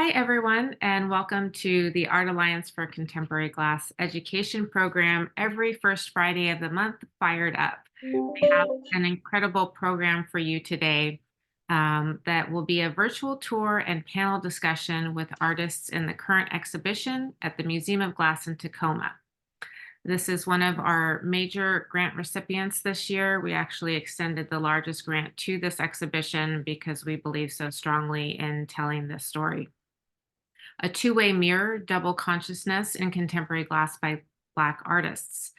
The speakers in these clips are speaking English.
Hi, everyone, and welcome to the Art Alliance for Contemporary Glass education program every first Friday of the month, Fired Up. We have an incredible program for you today that will be a virtual tour and panel discussion with artists in the current exhibition at the Museum of Glass in Tacoma. This is one of our major grant recipients this year. We actually extended the largest grant to this exhibition because we believe so strongly in telling this story. A two-way mirror, double consciousness in contemporary glass by Black artists.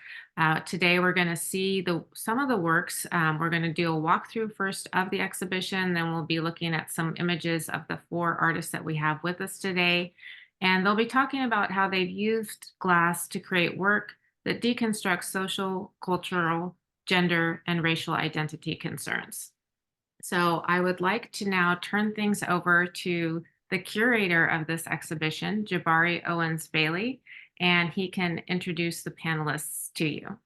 Today, we're going to see some of the works. We're going to do a walkthrough first of the exhibition, then we'll be looking at some images of the four artists that we have with us today. And they'll be talking about how they've used glass to create work that deconstructs social, cultural, gender, and racial identity concerns. So I would like to now turn things over to the curator of this exhibition, Jabari Owens-Bailey, and he can introduce the panelists to you.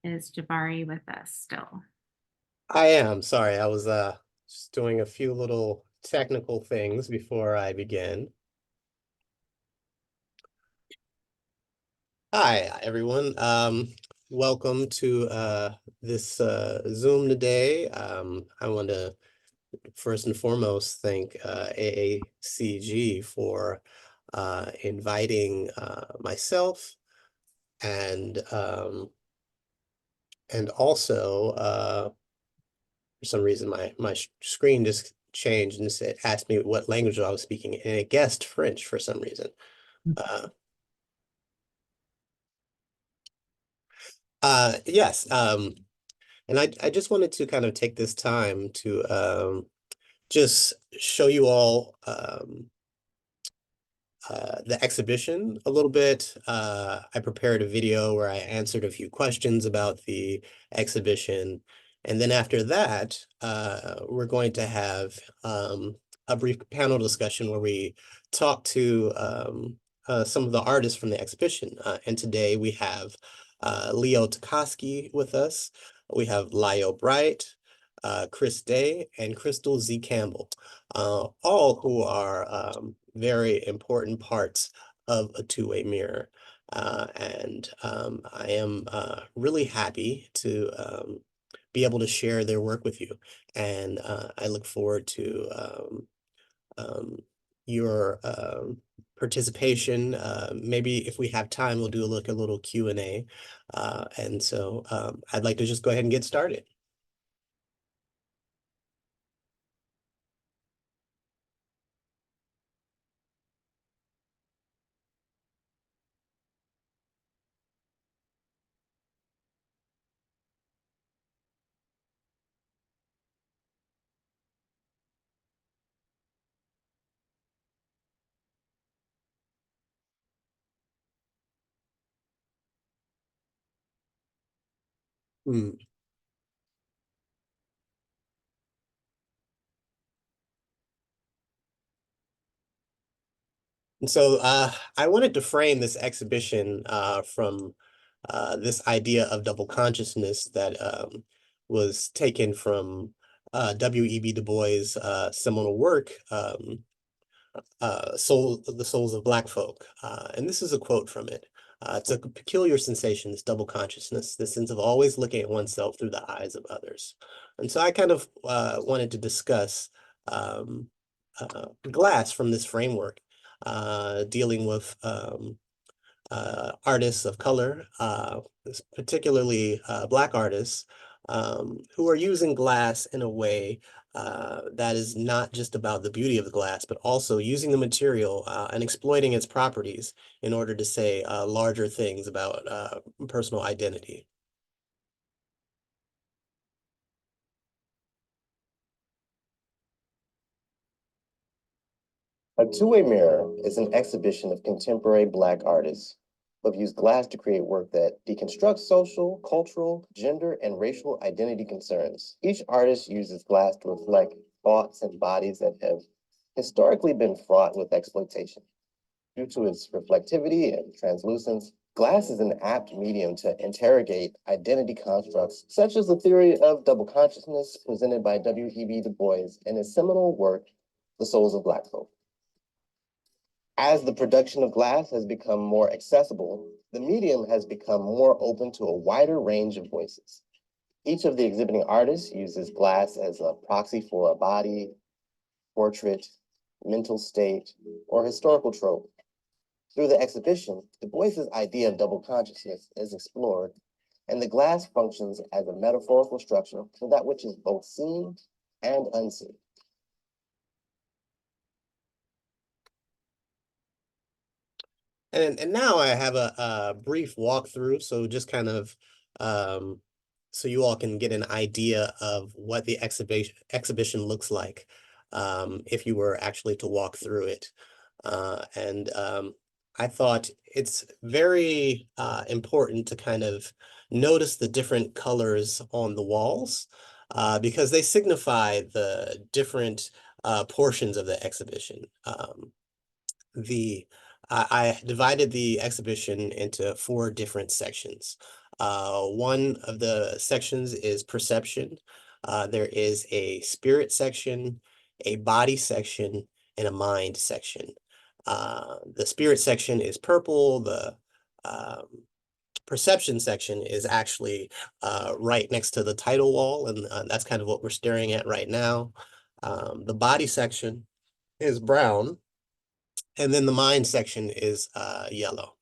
Is Jabari with us still? I am. Sorry, I was just doing a few little technical things before I begin. Hi, everyone. Welcome to this Zoom today. I want to first and foremost thank AACG for inviting myself and also for some reason my screen just changed and it asked me what language I was speaking, and it guessed French for some reason. Yes, and I just wanted to kind of take this time to just show you all the exhibition a little bit. I prepared a video where I answered a few questions about the exhibition. And then after that, we're going to have a brief panel discussion where we talk to some of the artists from the exhibition. And today we have Leo Tecosky with us. We have Layo Bright, Chris Day, and Crystal Z. Campbell, all who are very important parts of a two-way mirror. And I am really happy to be able to share their work with you. And I look forward to your participation. Maybe if we have time, we'll do a little Q&A. And so I'd like to just go ahead and get started. Hmm. And so I wanted to frame this exhibition from this idea of double consciousness that was taken from W.E.B. Du Bois' seminal work, The Souls of Black Folk. And this is a quote from it. It's a peculiar sensation, this double consciousness, the sense of always looking at oneself through the eyes of others. And so I kind of wanted to discuss glass from this framework, dealing with artists of color, particularly Black artists, who are using glass in a way that is not just about the beauty of the glass, but also using the material and exploiting its properties in order to say larger things about personal identity. A two-way mirror is an exhibition of contemporary Black artists who have used glass to create work that deconstructs social, cultural, gender, and racial identity concerns. Each artist uses glass to reflect thoughts and bodies that have historically been fraught with exploitation. Due to its reflectivity and translucence, Glass is an apt medium to interrogate identity constructs, such as the theory of double consciousness presented by W.E.B. Du Bois in his seminal work, The Souls of Black Folk. As the production of glass has become more accessible, the medium has become more open to a wider range of voices. Each of the exhibiting artists uses glass as a proxy for a body, portrait, mental state, or historical trope. Through the exhibition, Du Bois's idea of double consciousness is explored, and the glass functions as a metaphorical structure for that which is both seen and unseen. And now I have a brief walkthrough, so just kind of so you all can get an idea of what the exhibition looks like if you were actually to walk through it. I thought it's very important to kind of notice the different colors on the walls because they signify the different portions of the exhibition. I divided the exhibition into 4 different sections. One of the sections is perception. There is a spirit section, a body section, and a mind section. The spirit section is purple. The um, perception section is actually right next to the title wall, and that's kind of what we're staring at right now. The body section is brown. And then the mind section is yellow.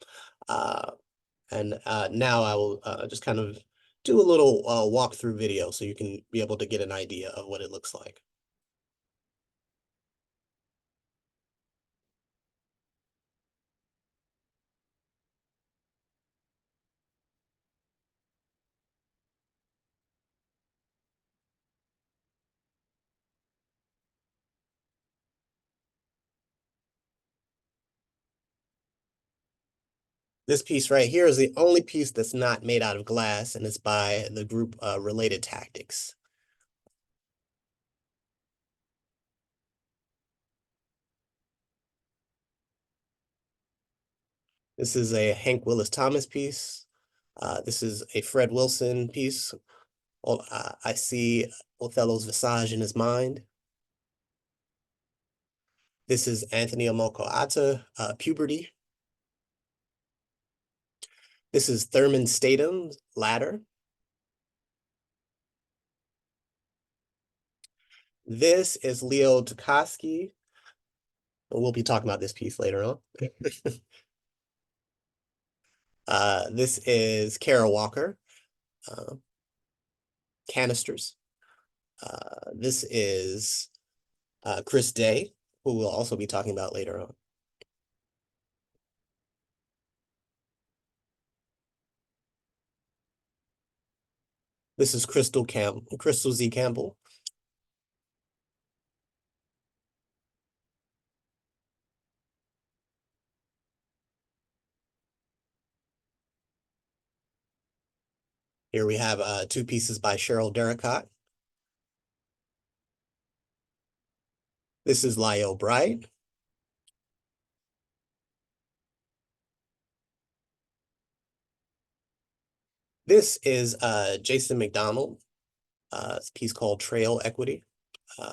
Now I will just kind of do a little walkthrough video so you can be able to get an idea of what it looks like. This piece right here is the only piece that's not made out of glass, and it's by the group Related Tactics. This is a Hank Willis Thomas piece. This is a Fred Wilson piece. I see Othello's visage in his mind. This is Anthony Omokoata, Puberty. This is Thurman Stathem's Ladder. This is Leo Tecosky. We'll be talking about this piece later on. This is Kara Walker, Canisters. This is Chris Day, who we'll also be talking about later on. This is Crystal Z. Campbell. Here we have 2 pieces by Cheryl Derricott. This is Layo Bright. This is Jason McDonald, a piece called Trail Equity.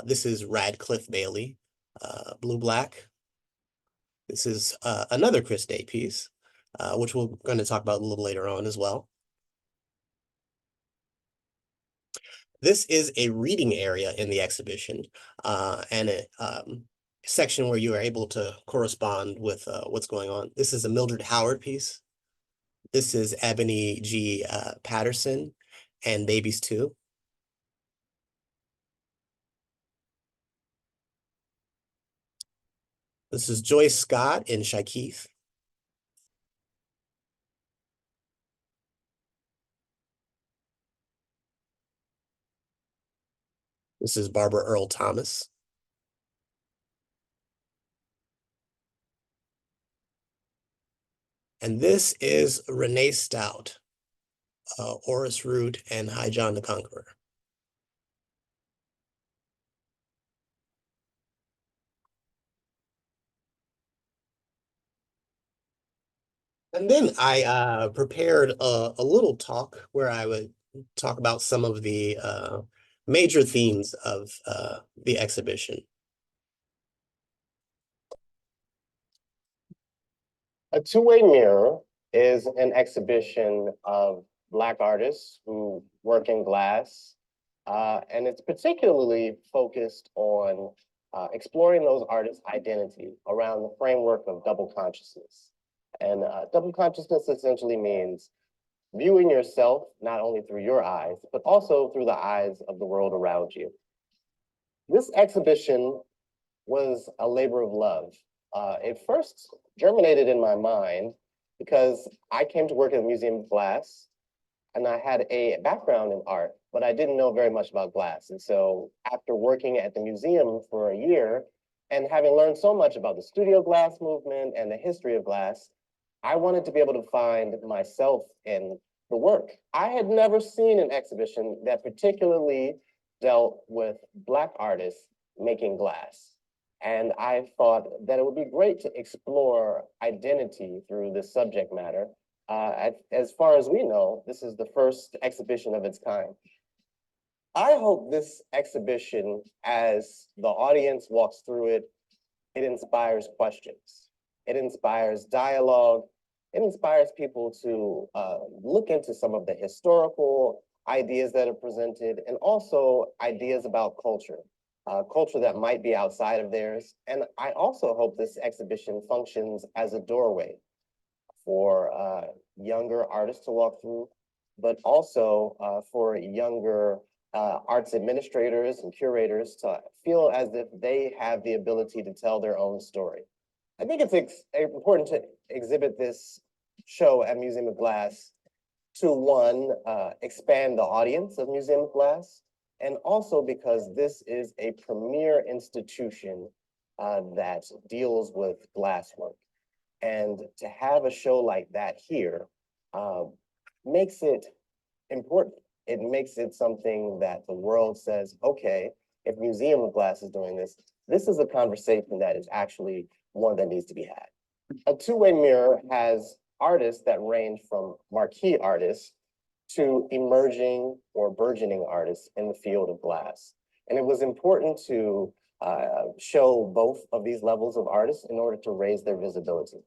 This is Radcliffe Bailey, Blue Black. This is another Chris Day piece, which we're going to talk about a little later on as well. This is a reading area in the exhibition and a section where you are able to correspond with what's going on. This is a Mildred Howard piece. This is Ebony G. Patterson and Babies 2. This is Joyce Scott and Shakeith. This is Barbara Earl Thomas. And this is Renee Stout, Horace Root, and High John the Conqueror. And then I prepared a little talk where I would talk about some of the major themes of the exhibition. A Two-Way Mirror is an exhibition of Black artists who work in glass, and it's particularly focused on exploring those artists' identity around the framework of double consciousness. And double consciousness essentially means viewing yourself not only through your eyes, but also through the eyes of the world around you. This exhibition was a labor of love. It first germinated in my mind because I came to work at the Museum of Glass and I had a background in art, but I didn't know very much about glass. And so after working at the museum for a year and having learned so much about the studio glass movement and the history of glass, I wanted to be able to find myself in the work. I had never seen an exhibition that particularly dealt with Black artists making glass. And I thought that it would be great to explore identity through this subject matter. As far as we know, this is the first exhibition of its kind. I hope this exhibition, as the audience walks through it, it inspires questions. It inspires dialogue. It inspires people to look into some of the historical ideas that are presented and also ideas about culture. Culture that might be outside of theirs. And I also hope this exhibition functions as a doorway for younger artists to walk through, but also for younger arts administrators and curators to feel as if they have the ability to tell their own story. I think it's important to exhibit this show at Museum of Glass to one, expand the audience of Museum of Glass, and also because this is a premier institution that deals with glasswork. And to have a show like that here makes it important. It makes it something that the world says, okay, if Museum of Glass is doing this, this is a conversation that is actually one that needs to be had. A Two-Way Mirror has artists that range from marquee artists to emerging or burgeoning artists in the field of glass. And it was important to show both of these levels of artists in order to raise their visibility.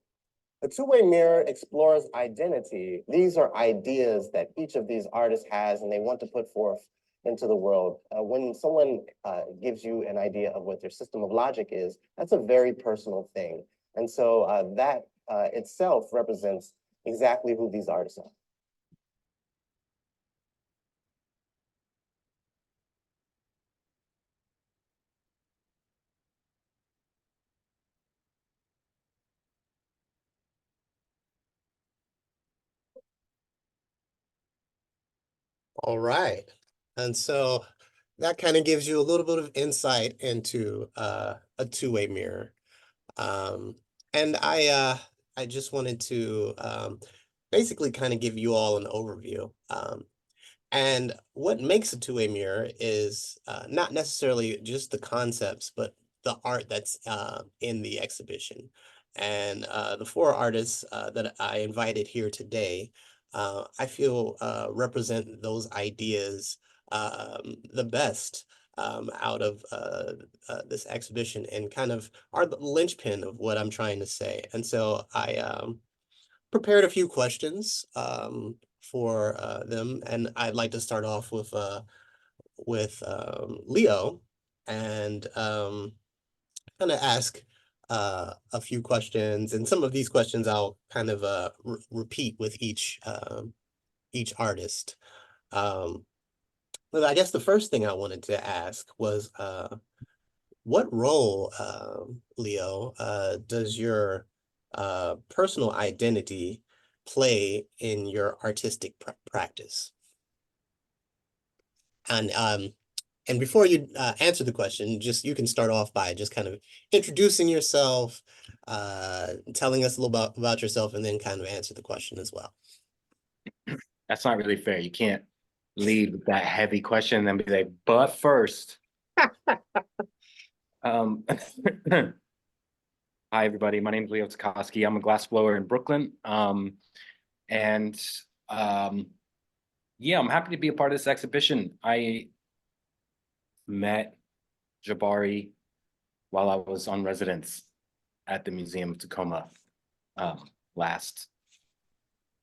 A Two-Way Mirror explores identity. These are ideas that each of these artists has and they want to put forth into the world. When someone gives you an idea of what their system of logic is, that's a very personal thing. And so that itself represents exactly who these artists are. All right. And so that kind of gives you a little bit of insight into a two-way mirror. And I just wanted to basically kind of give you all an overview. And what makes a two-way mirror is not necessarily just the concepts, but the art that's in the exhibition. And the four artists that I invited here today, I feel represent those ideas the best out of this exhibition and kind of are the linchpin of what I'm trying to say. And so I prepared a few questions for them, and I'd like to start off with Leo and kind of ask a few questions, and some of these questions I'll kind of repeat with each artist. But I guess the first thing I wanted to ask was what role, Leo, does your personal identity play in your artistic practice? And before you answer the question, just you can start off by just kind of introducing yourself, telling us a little about yourself, and then kind of answer the question as well. That's not really fair. You can't lead with that heavy question and then be like, but first. Hi, everybody. My name is Leo Tecosky. I'm a glassblower in Brooklyn. Yeah, I'm happy to be a part of this exhibition. I met Jabari while I was on residence at the Museum of Tacoma a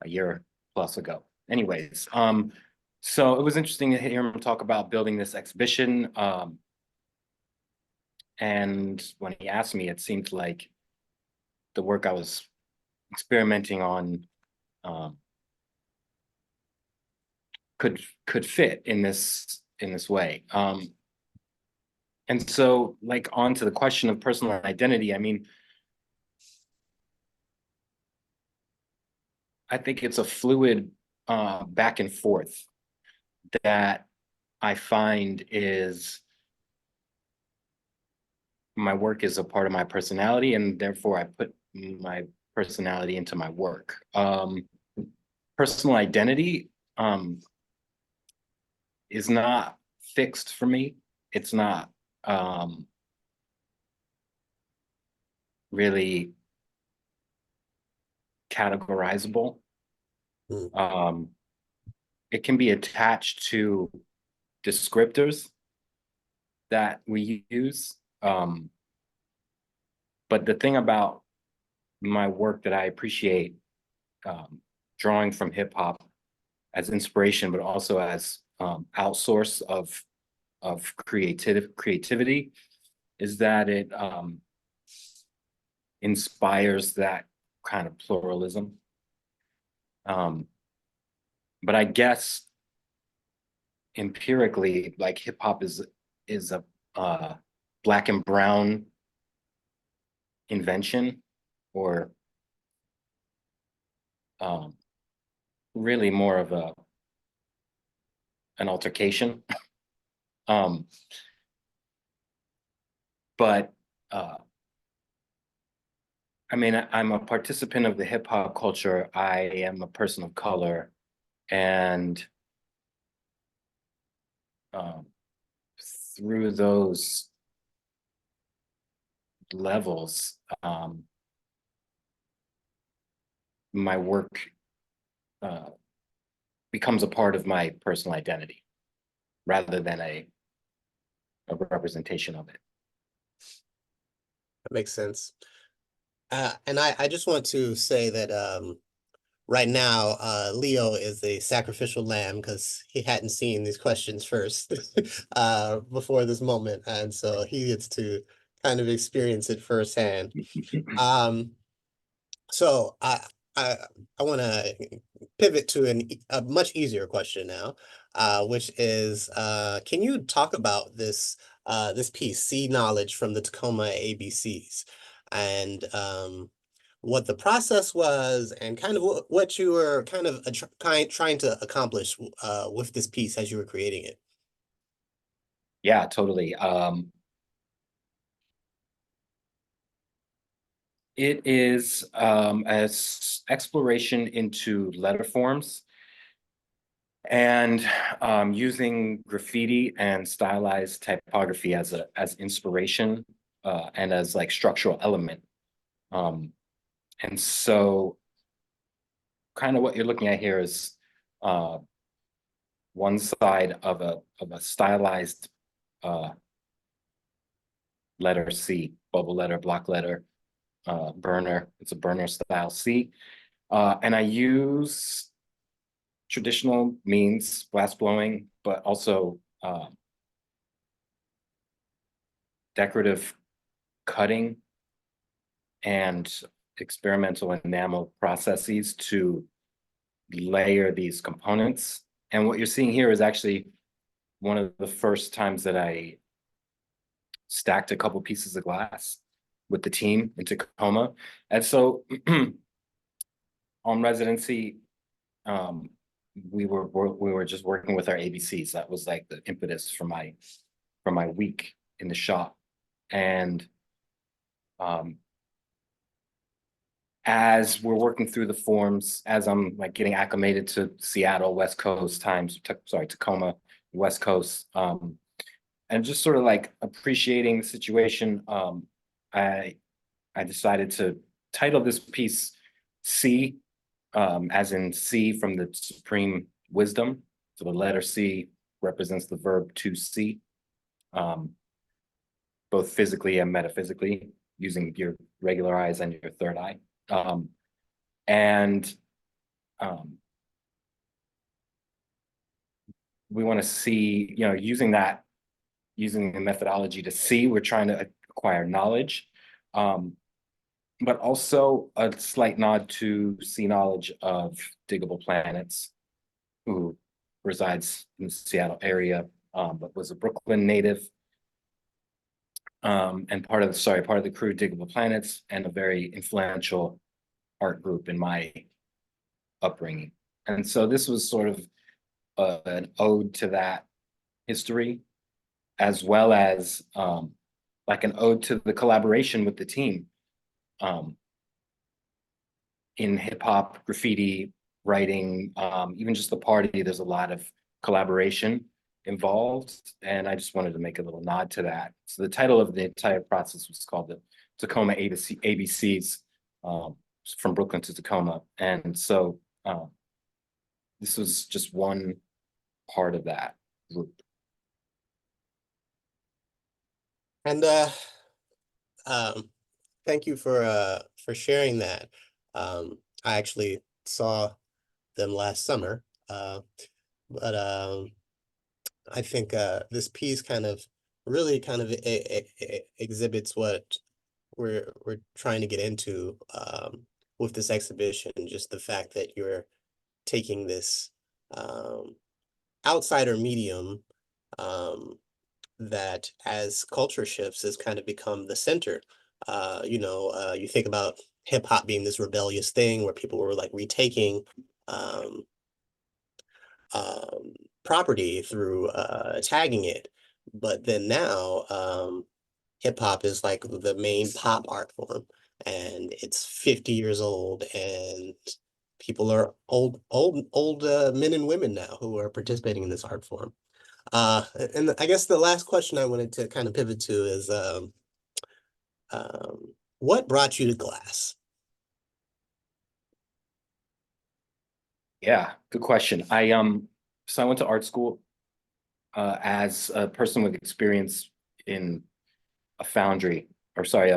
year plus ago. Anyways, so it was interesting to hear him talk about building this exhibition. And when he asked me, it seemed like the work I was experimenting on could fit in this way. And so, like, on to the question of personal identity, I mean, I think it's a fluid back and forth that I find is my work is a part of my personality, and therefore I put my personality into my work. Personal identity is not fixed for me. It's not really categorizable. It can be attached to descriptors that we use. But the thing about my work that I appreciate, drawing from hip hop as inspiration, but also as outsource of creativity, is that it inspires that kind of pluralism. But I guess empirically, like, hip hop is a Black and brown invention, or really more of an altercation. But I mean, I'm a participant of the hip hop culture. I am a person of color, and through those levels, my work becomes a part of my personal identity rather than a representation of it. That makes sense. And I just want to say that right now, Leo is a sacrificial lamb because he hadn't seen these questions first before this moment. And so he gets to kind of experience it firsthand. So I want to pivot to a much easier question now, which is, can you talk about this piece, See Knowledge from the Tacoma ABCs, and what the process was, and kind of what you were kind of trying to accomplish with this piece as you were creating it? Yeah, totally. It is as exploration into letter forms and using graffiti and stylized typography as inspiration and as like structural element. And so kind of what you're looking at here is one side of a stylized letter C, bubble letter, block letter, burner. It's a burner style C. And I use traditional means, glass blowing, but also decorative cutting and experimental enamel processes to layer these components. And what you're seeing here is actually one of the first times that I stacked a couple pieces of glass with the team in Tacoma. And so on residency, we were just working with our ABCs. That was like the impetus for my week in the shop. And as we're working through the forms, as I'm like getting acclimated to Seattle, West Coast times, Tacoma, West Coast, and just sort of like appreciating the situation, I I decided to title this piece C, as in C from the supreme wisdom. So the letter C represents the verb to see, both physically and metaphysically, using your regular eyes and your third eye. We want to see, using the methodology to see, we're trying to acquire knowledge, but also a slight nod to see knowledge of Diggable Planets, who resides in the Seattle area, but was a Brooklyn native, and part of the crew Diggable Planets, and a very influential art group in my upbringing. And so this was sort of an ode to that history, as well as like an ode to the collaboration with the team in hip hop, graffiti, writing, even just the party. There's a lot of collaboration involved, and I just wanted to make a little nod to that. So the title of the entire process was called the Tacoma ABCs, from Brooklyn to Tacoma. And so this was just one part of that group. And thank you for sharing that. I actually saw them last summer, but I think this piece really exhibits what we're trying to get into with this exhibition. Just the fact that you're taking this outsider medium that, as culture shifts, has kind of become the center. You think about hip hop being this rebellious thing where people were like retaking property through tagging it, but then now hip hop is like the main pop art form, and it's 50 years old, and people are old men and women now who are participating in this art form. And I guess the last question I wanted to kind of pivot to is, what brought you to glass? Yeah, good question. So I went to art school as a person with experience in a foundry, a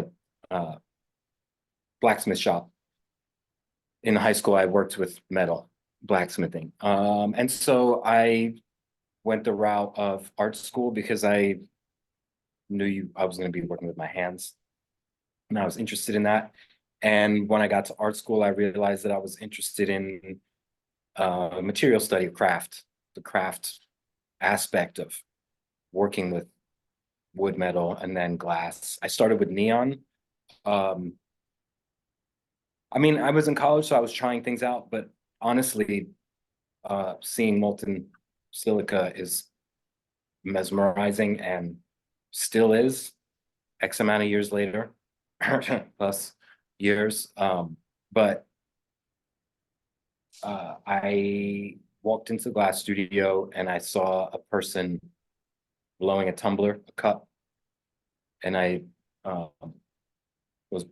blacksmith shop. In high school, I worked with metal blacksmithing. And so I went the route of art school because I knew I was going to be working with my hands, and I was interested in that. And when I got to art school, I realized that I was interested in material study of craft, the craft aspect of working with wood, metal, and then glass. I started with neon. I was in college, so I was trying things out, but honestly, seeing molten silica is mesmerizing, and still is, X amount of years later, plus years. But I walked into the glass studio and I saw a person blowing a tumbler, a cup, and I was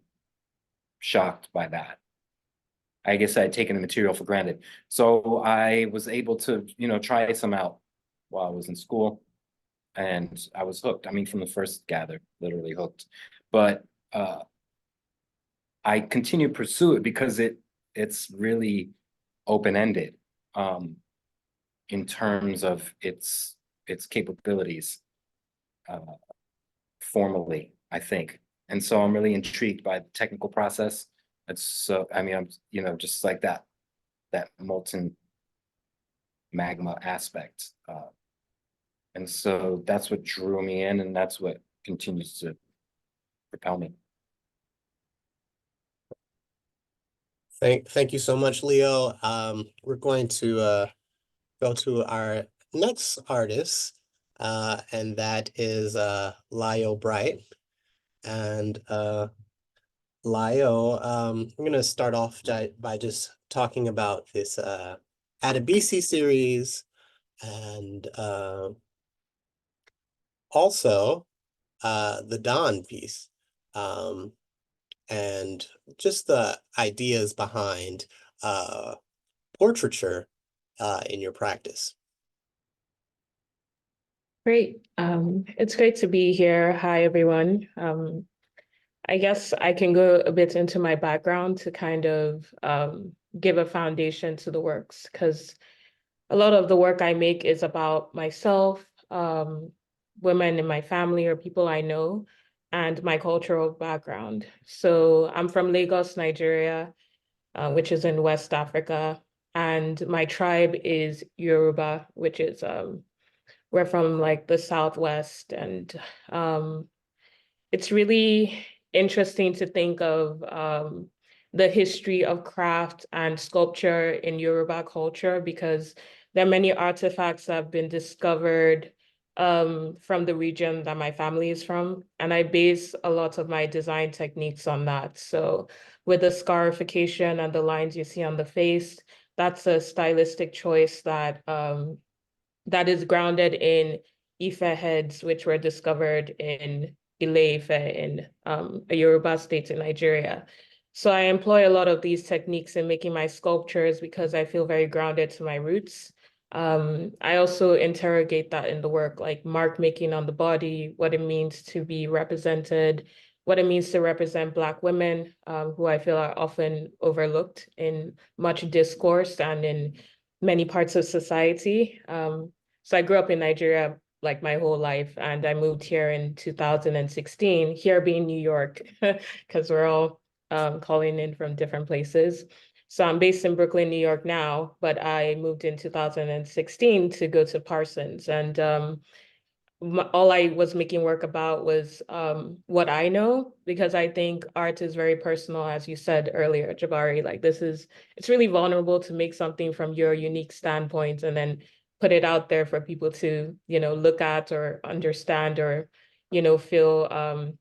shocked by that. I guess I had taken the material for granted. So I was able to, try some out while I was in school, and I was hooked. From the first gather, literally hooked. But I continue to pursue it because it's really open-ended in terms of its capabilities formally, I think. And so I'm really intrigued by the technical process. It's so, I'm, just like that molten magma aspect. And so that's what drew me in, and that's what continues to propel me. Thank you so much, Leo. We're going to go to our next artist, and that is Layo Bright. And Layo, I'm going to start off by just talking about this AACG series, and also the Dawn piece. and just the ideas behind portraiture in your practice. Great. It's great to be here. Hi, everyone. I guess I can go a bit into my background to kind of give a foundation to the works, because a lot of the work I make is about myself, women in my family or people I know, and my cultural background. So I'm from Lagos, Nigeria, which is in West Africa, and my tribe is Yoruba, which is we're from like the Southwest, and it's really interesting to think of the history of craft and sculpture in Yoruba culture, because there are many artifacts that have been discovered from the region that my family is from, and I base a lot of my design techniques on that. So with the scarification and the lines you see on the face, that's a stylistic choice that that is grounded in Ife heads, which were discovered in Ile-Ife in a Yoruba state in Nigeria. So I employ a lot of these techniques in making my sculptures because I feel very grounded to my roots. I also interrogate that in the work, like mark making on the body, what it means to be represented, what it means to represent Black women, who I feel are often overlooked in much discourse and in many parts of society. So I grew up in Nigeria like my whole life, and I moved here in 2016, here being New York, because we're all calling in from different places. So I'm based in Brooklyn, New York now, but I moved in 2016 to go to Parsons. And all I was making work about was what I know, because I think art is very personal, as you said earlier, Jabari. Like it's really vulnerable to make something from your unique standpoint and then put it out there for people to, look at or understand or, feel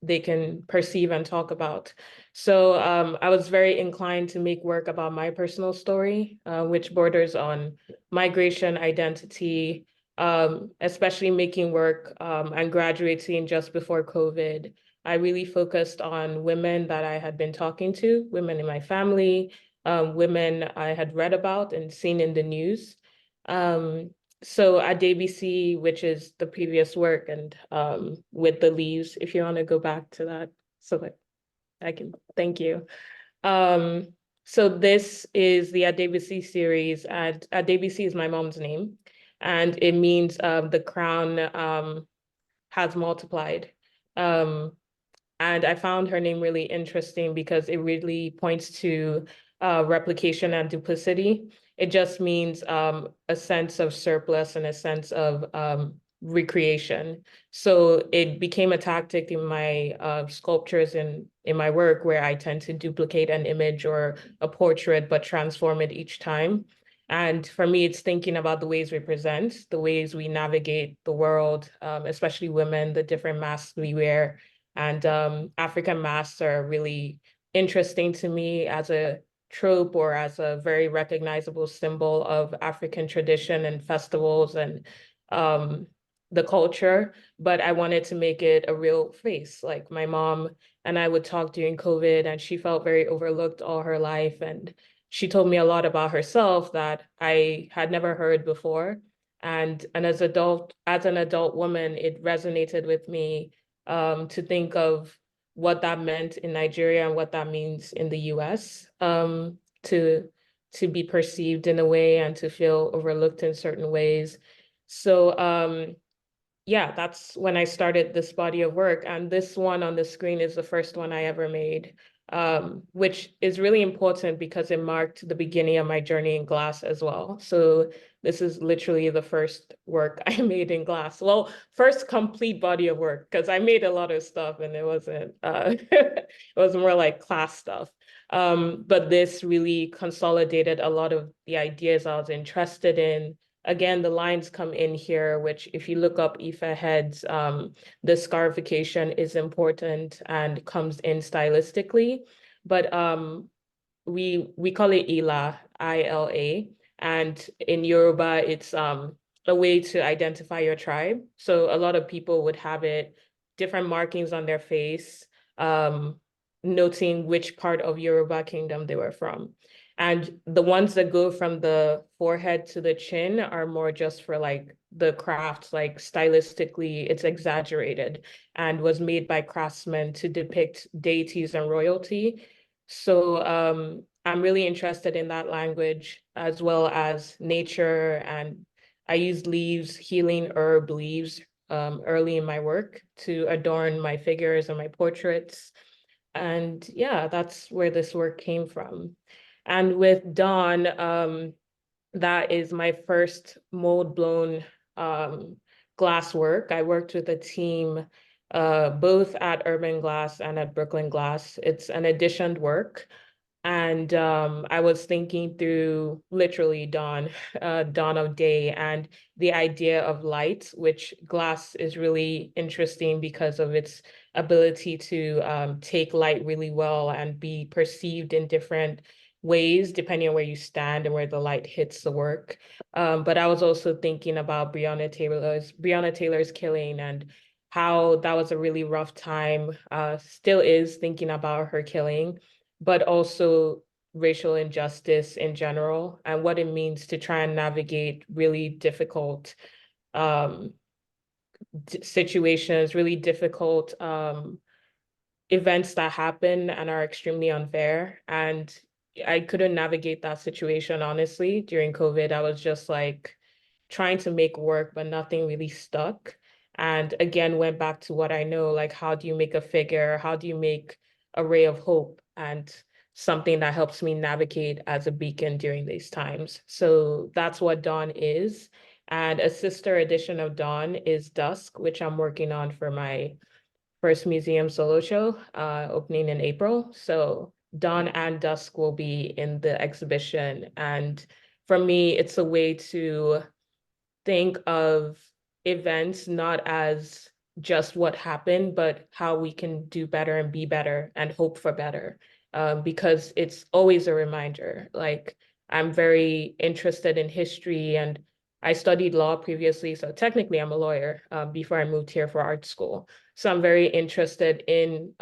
they can perceive and talk about. So I was very inclined to make work about my personal story, which borders on migration, identity, especially making work and graduating just before COVID. I really focused on women that I had been talking to, women in my family, women I had read about and seen in the news. So at ABC, which is the previous work, and with the leaves, if you want to go back to that so that I can, thank you. So this is the Adebisi series, and Adebisi is my mom's name, and it means the crown has multiplied. And I found her name really interesting because it really points to replication and duplicity. It just means a sense of surplus and a sense of recreation. So it became a tactic in my sculptures and in my work, where I tend to duplicate an image or a portrait, but transform it each time. And for me, it's thinking about the ways we present, the ways we navigate the world, especially women, the different masks we wear. And African masks are really interesting to me as a trope or as a very recognizable symbol of African tradition and festivals and the culture. But I wanted to make it a real face. Like my mom and I would talk during COVID, and she felt very overlooked all her life. And she told me a lot about herself that I had never heard before. And as an adult woman, it resonated with me to think of what that meant in Nigeria and what that means in the US, to be perceived in a way and to feel overlooked in certain ways. So yeah, that's when I started this body of work. And this one on the screen is the first one I ever made, which is really important because it marked the beginning of my journey in glass as well. So this is literally the first work I made in glass. Well, first complete body of work, because I made a lot of stuff and it wasn't, it was more like class stuff. But this really consolidated a lot of the ideas I was interested in. Again, the lines come in here, which if you look up Ife heads, the scarification is important and comes in stylistically. But we call it Ila, I-L-A. And in Yoruba, it's a way to identify your tribe. So a lot of people would have it, different markings on their face, noting which part of Yoruba kingdom they were from. And the ones that go from the forehead to the chin are more just for like the craft, like stylistically, it's exaggerated and was made by craftsmen to depict deities and royalty. So I'm really interested in that language as well as nature. And I use leaves, healing herb leaves early in my work to adorn my figures and my portraits. And yeah, that's where this work came from. And with Dawn, that is my first mold blown glass work. I worked with a team both at Urban Glass and at Brooklyn Glass. It's an editioned work. And I was thinking through literally dawn, dawn of day, and the idea of light, which glass is really interesting because of its ability to take light really well and be perceived in different ways depending on where you stand and where the light hits the work. But I was also thinking about Breonna Taylor's killing and how that was a really rough time, still is thinking about her killing, but also racial injustice in general and what it means to try and navigate really difficult situations, really difficult events that happen and are extremely unfair. And I couldn't navigate that situation, honestly. During COVID, I was just like trying to make work, but nothing really stuck. And again, went back to what I know, like how do you make a figure? How do you make a ray of hope and something that helps me navigate as a beacon during these times? So that's what Dawn is. And a sister edition of Dawn is Dusk, which I'm working on for my first museum solo show, opening in April. So Dawn and Dusk will be in the exhibition. And for me, it's a way to think of events not as just what happened, but how we can do better and be better and hope for better. Because it's always a reminder. Like, I'm very interested in history and I studied law previously. So technically I'm a lawyer before I moved here for art school. So I'm very interested in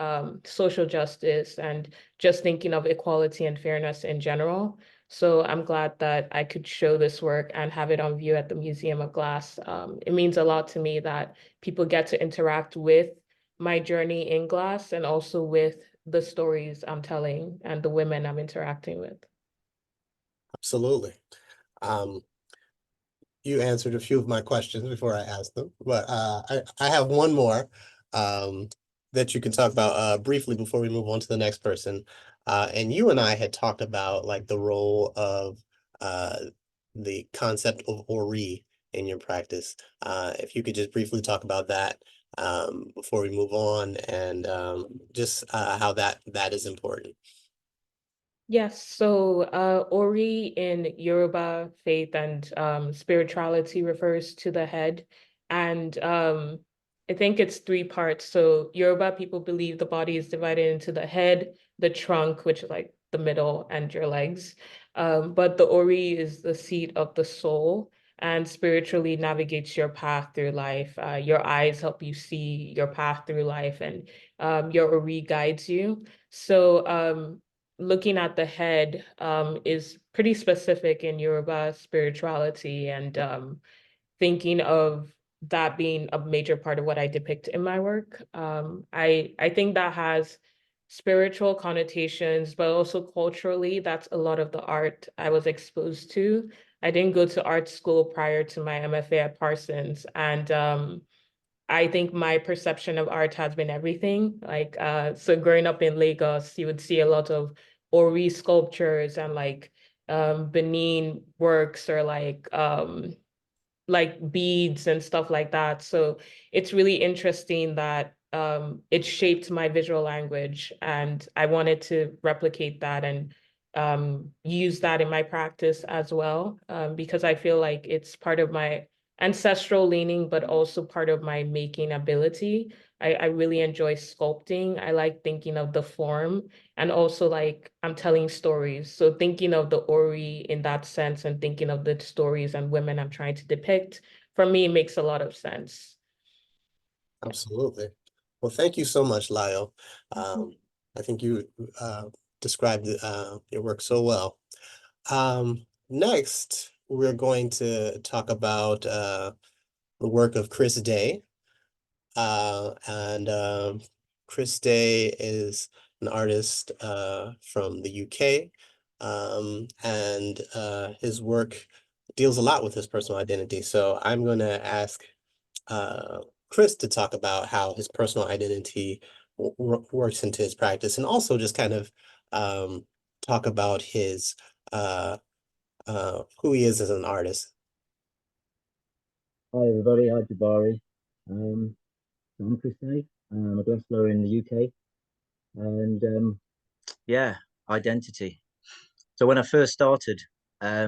social justice and just thinking of equality and fairness in general. So I'm glad that I could show this work and have it on view at the Museum of Glass. It means a lot to me that people get to interact with my journey in glass and also with the stories I'm telling and the women I'm interacting with. Absolutely. You answered a few of my questions before I asked them, but I have one more that you can talk about briefly before we move on to the next person. And you and I had talked about like the role of the concept of ori in your practice. If you could just briefly talk about that before we move on, and just how that is important. Yes, so Ori in Yoruba faith and spirituality refers to the head. And I think it's three parts. So Yoruba people believe the body is divided into the head, the trunk, which is like the middle, and your legs. But the Ori is the seat of the soul and spiritually navigates your path through life. Your eyes help you see your path through life, and your Ori guides you. So looking at the head is pretty specific in Yoruba spirituality, and thinking of that being a major part of what I depict in my work. I think that has spiritual connotations, but also culturally, that's a lot of the art I was exposed to. I didn't go to art school prior to my MFA at Parsons, and I think my perception of art has been everything. Like, so growing up in Lagos, you would see a lot of Ori sculptures and Benin works, or like beads and stuff like that. So it's really interesting that it shaped my visual language, and I wanted to replicate that and use that in my practice as well, because I feel like it's part of my ancestral leaning, but also part of my making ability. I really enjoy sculpting. I like thinking of the form, and also like I'm telling stories. So thinking of the Ori in that sense and thinking of the stories and women I'm trying to depict, for me, makes a lot of sense. Absolutely. Well, thank you so much, Layo. I think you described your work so well. Next, we're going to talk about the work of Chris Day. Chris Day is an artist from the UK, and his work deals a lot with his personal identity. So I'm going to ask Chris to talk about how his personal identity works into his practice, and also just kind of talk about his who he is as an artist. Hi everybody, hi Jabari. I'm Chris Day. I'm a glass blower in the UK, and yeah, identity. So when I first started, I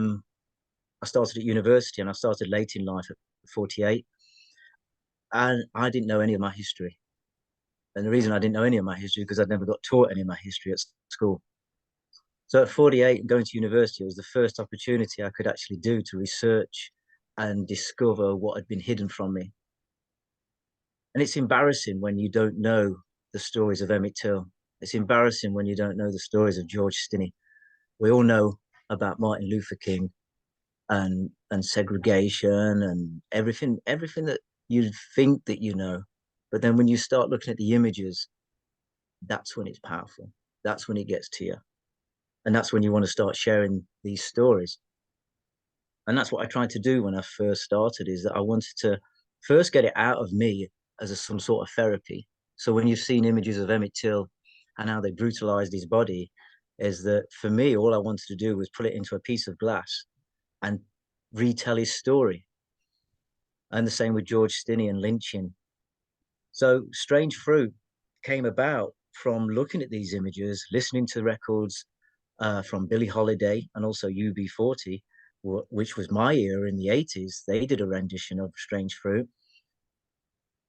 started at university, and I started late in life at 48, and I didn't know any of my history. And the reason I didn't know any of my history is because I'd never got taught any of my history at school. So at 48, going to university was the first opportunity I could actually do to research and discover what had been hidden from me. And it's embarrassing when you don't know the stories of Emmett Till. It's embarrassing when you don't know the stories of George Stinney. We all know about Martin Luther King and segregation and everything that you think that you know. But then when you start looking at the images, that's when it's powerful. That's when it gets to you. And that's when you want to start sharing these stories. And that's what I tried to do when I first started, is that I wanted to first get it out of me as some sort of therapy. So when you've seen images of Emmett Till and how they brutalized his body, is that for me, all I wanted to do was put it into a piece of glass and retell his story. And the same with George Stinney and lynching. So Strange Fruit came about from looking at these images, listening to records from Billie Holiday and also UB40, which was my era in the 80s. They did a rendition of Strange Fruit.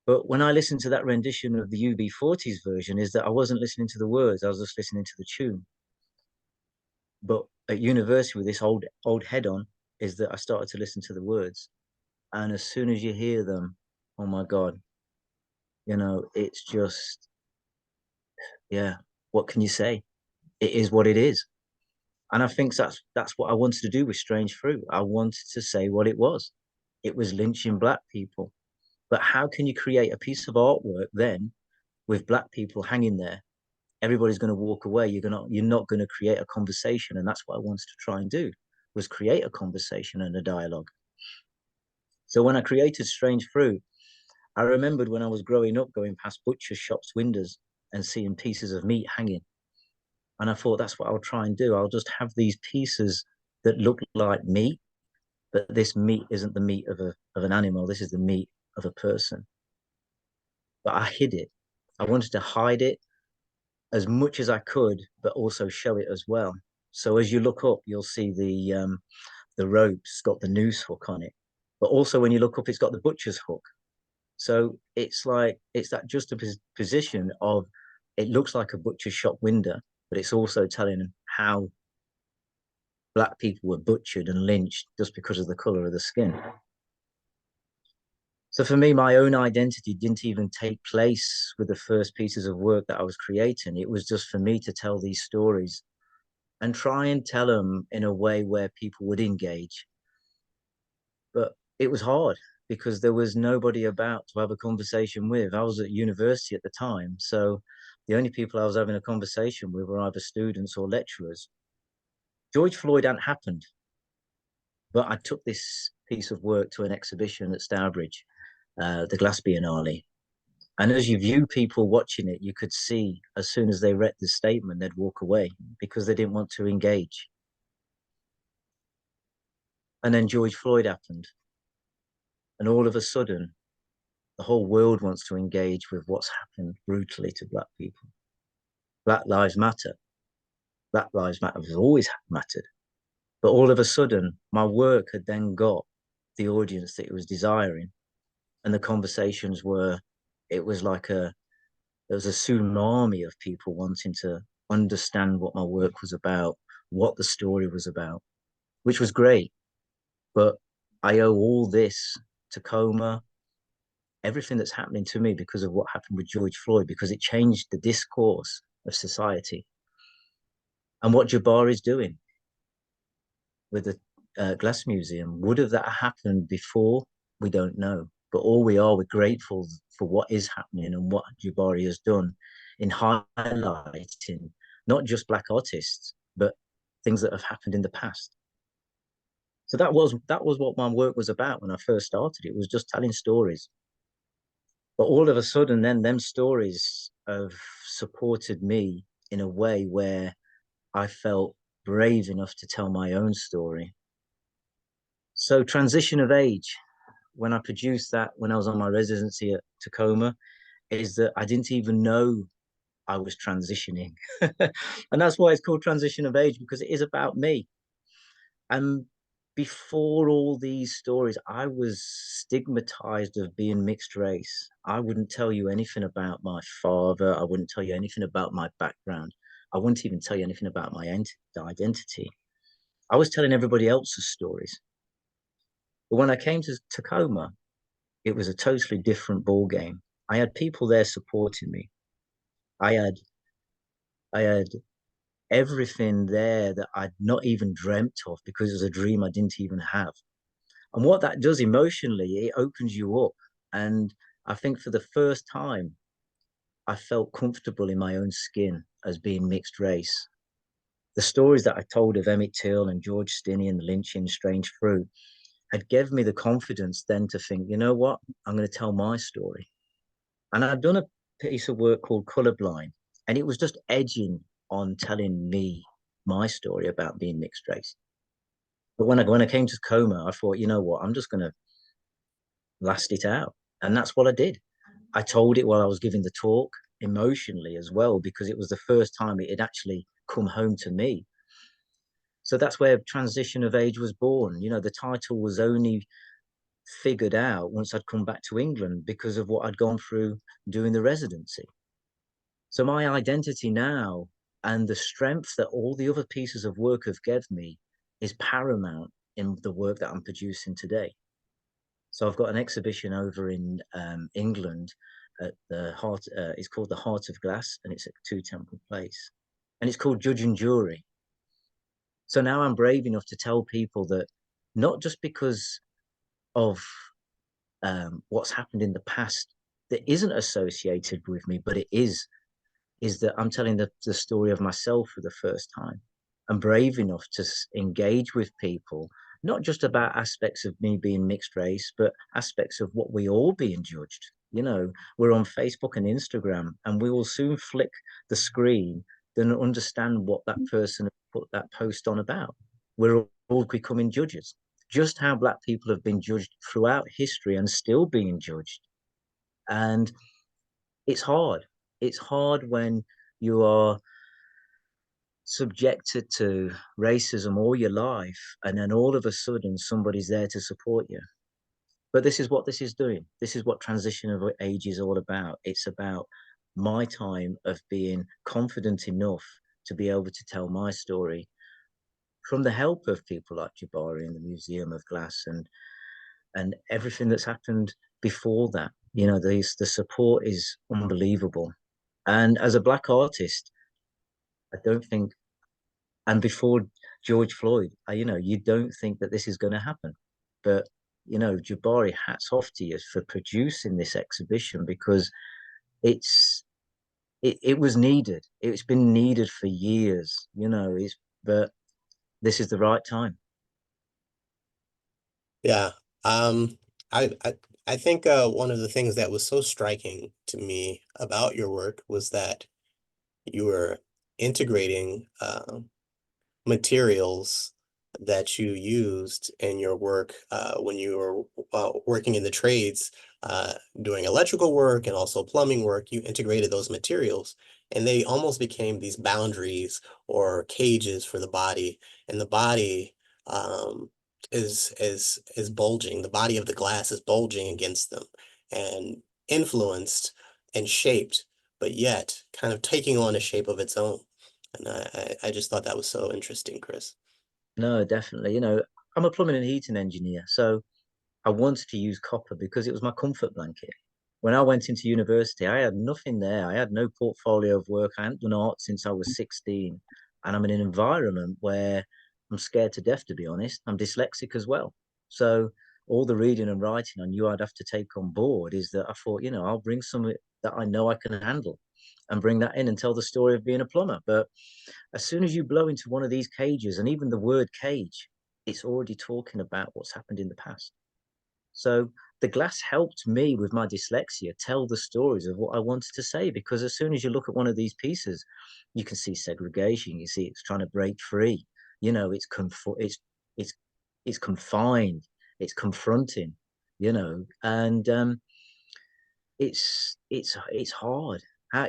But when I listened to that rendition of the UB40's version, is that I wasn't listening to the words, I was just listening to the tune. But at university with this old head on, is that I started to listen to the words. And as soon as you hear them, oh my God, you know, it's just, yeah, what can you say? It is what it is. And I think that's what I wanted to do with Strange Fruit. I wanted to say what it was. It was lynching Black people. But how can you create a piece of artwork then with Black people hanging there? Everybody's going to walk away. You're not going to create a conversation. And that's what I wanted to try and do, was create a conversation and a dialogue. So when I created Strange Fruit, I remembered when I was growing up going past butcher shops' windows and seeing pieces of meat hanging. And I thought, that's what I'll try and do. I'll just have these pieces that look like meat, but this meat isn't the meat of an animal. This is the meat of a person. But I hid it. I wanted to hide it as much as I could, but also show it as well. So as you look up, you'll see the rope's got the noose hook on it. But also when you look up, it's got the butcher's hook. So it's like, it's that juxtaposition of, it looks like a butcher's shop window, but it's also telling how Black people were butchered and lynched just because of the color of the skin. So for me, my own identity didn't even take place with the first pieces of work that I was creating. It was just for me to tell these stories and try and tell them in a way where people would engage. But it was hard because there was nobody about to have a conversation with. I was at university at the time, so the only people I was having a conversation with were either students or lecturers. George Floyd hadn't happened, but I took this piece of work to an exhibition at Stourbridge, the Glass Biennale. And as you view people watching it, you could see as soon as they read the statement, they'd walk away because they didn't want to engage. And then George Floyd happened. And all of a sudden, the whole world wants to engage with what's happened brutally to Black people. Black Lives Matter. Black Lives Matter has always mattered. But all of a sudden, my work had then got the audience that it was desiring. And the conversations were, it was like there was a tsunami of people wanting to understand what my work was about, what the story was about, which was great. But I owe all this to Tacoma, everything that's happening to me because of what happened with George Floyd, because it changed the discourse of society. And what Jabari is doing with the Glass Museum, would have that happened before? We don't know. But all we're grateful for what is happening and what Jabari has done in highlighting not just Black artists, but things that have happened in the past. So that was what my work was about when I first started. It was just telling stories. But all of a sudden, then them stories have supported me in a way where I felt brave enough to tell my own story. So transition of age, when I produced that, when I was on my residency at Tacoma, is that I didn't even know I was transitioning. And that's why it's called transition of age, because it is about me. And before all these stories, I was stigmatized of being mixed race. I wouldn't tell you anything about my father. I wouldn't tell you anything about my background. I wouldn't even tell you anything about my identity. I was telling everybody else's stories. But when I came to Tacoma, it was a totally different ball game. I had people there supporting me. I had everything there that I'd not even dreamt of, because it was a dream I didn't even have. And what that does emotionally, it opens you up. And I think for the first time, I felt comfortable in my own skin as being mixed race. The stories that I told of Emmett Till and George Stinney and the lynching, Strange Fruit, had given me the confidence then to think, you know what, I'm going to tell my story. And I'd done a piece of work called Colorblind, and it was just edging on telling me my story about being mixed race. But when I came to Tacoma, I thought, you know what, I'm just going to last it out. And that's what I did. I told it while I was giving the talk, emotionally as well, because it was the first time it had actually come home to me. So that's where Transition of Age was born. You know, the title was only figured out once I'd come back to England because of what I'd gone through doing the residency. So my identity now and the strength that all the other pieces of work have given me is paramount in the work that I'm producing today. So I've got an exhibition over in England at the Heart. It's called the Heart of Glass, and it's at 2 Temple Place, and it's called Judge and Jury. So now I'm brave enough to tell people that not just because of what's happened in the past that isn't associated with me, but it is that I'm telling the story of myself for the first time. I'm brave enough to engage with people, not just about aspects of me being mixed race, but aspects of what we all being judged. You know, we're on Facebook and Instagram, and we will soon flick the screen and understand what that person put that post on about. We're all becoming judges. Just how Black people have been judged throughout history and still being judged. And it's hard. It's hard when you are subjected to racism all your life, and then all of a sudden somebody's there to support you. But this is what this is doing. This is what Transition of Age is all about. It's about my time of being confident enough to be able to tell my story from the help of people like Jabari and the Museum of Glass and everything that's happened before that. You know, the support is unbelievable. And as a Black artist, I don't think, and before George Floyd, you don't think that this is going to happen. But, you know, Jabari, hats off to you for producing this exhibition, because it was needed. It's been needed for years, but this is the right time. Yeah. I think one of the things that was so striking to me about your work was that you were integrating materials that you used in your work when you were working in the trades, doing electrical work and also plumbing work. You integrated those materials, and they almost became these boundaries or cages for the body. And the body is bulging. The body of the glass is bulging against them and influenced and shaped, but yet kind of taking on a shape of its own. And I just thought that was so interesting, Chris. No, definitely. You know, I'm a plumbing and heating engineer, so I wanted to use copper because it was my comfort blanket. When I went into university, I had nothing there. I had no portfolio of work. I hadn't done art since I was 16. And I'm in an environment where I'm scared to death, to be honest. I'm dyslexic as well. So all the reading and writing I knew I'd have to take on board is that I thought, I'll bring something that I know I can handle and bring that in and tell the story of being a plumber. But as soon as you blow into one of these cages, and even the word cage, it's already talking about what's happened in the past. So the glass helped me with my dyslexia tell the stories of what I wanted to say, because as soon as you look at one of these pieces, you can see segregation. You see it's trying to break free. It's confined. It's confronting. And it's hard. How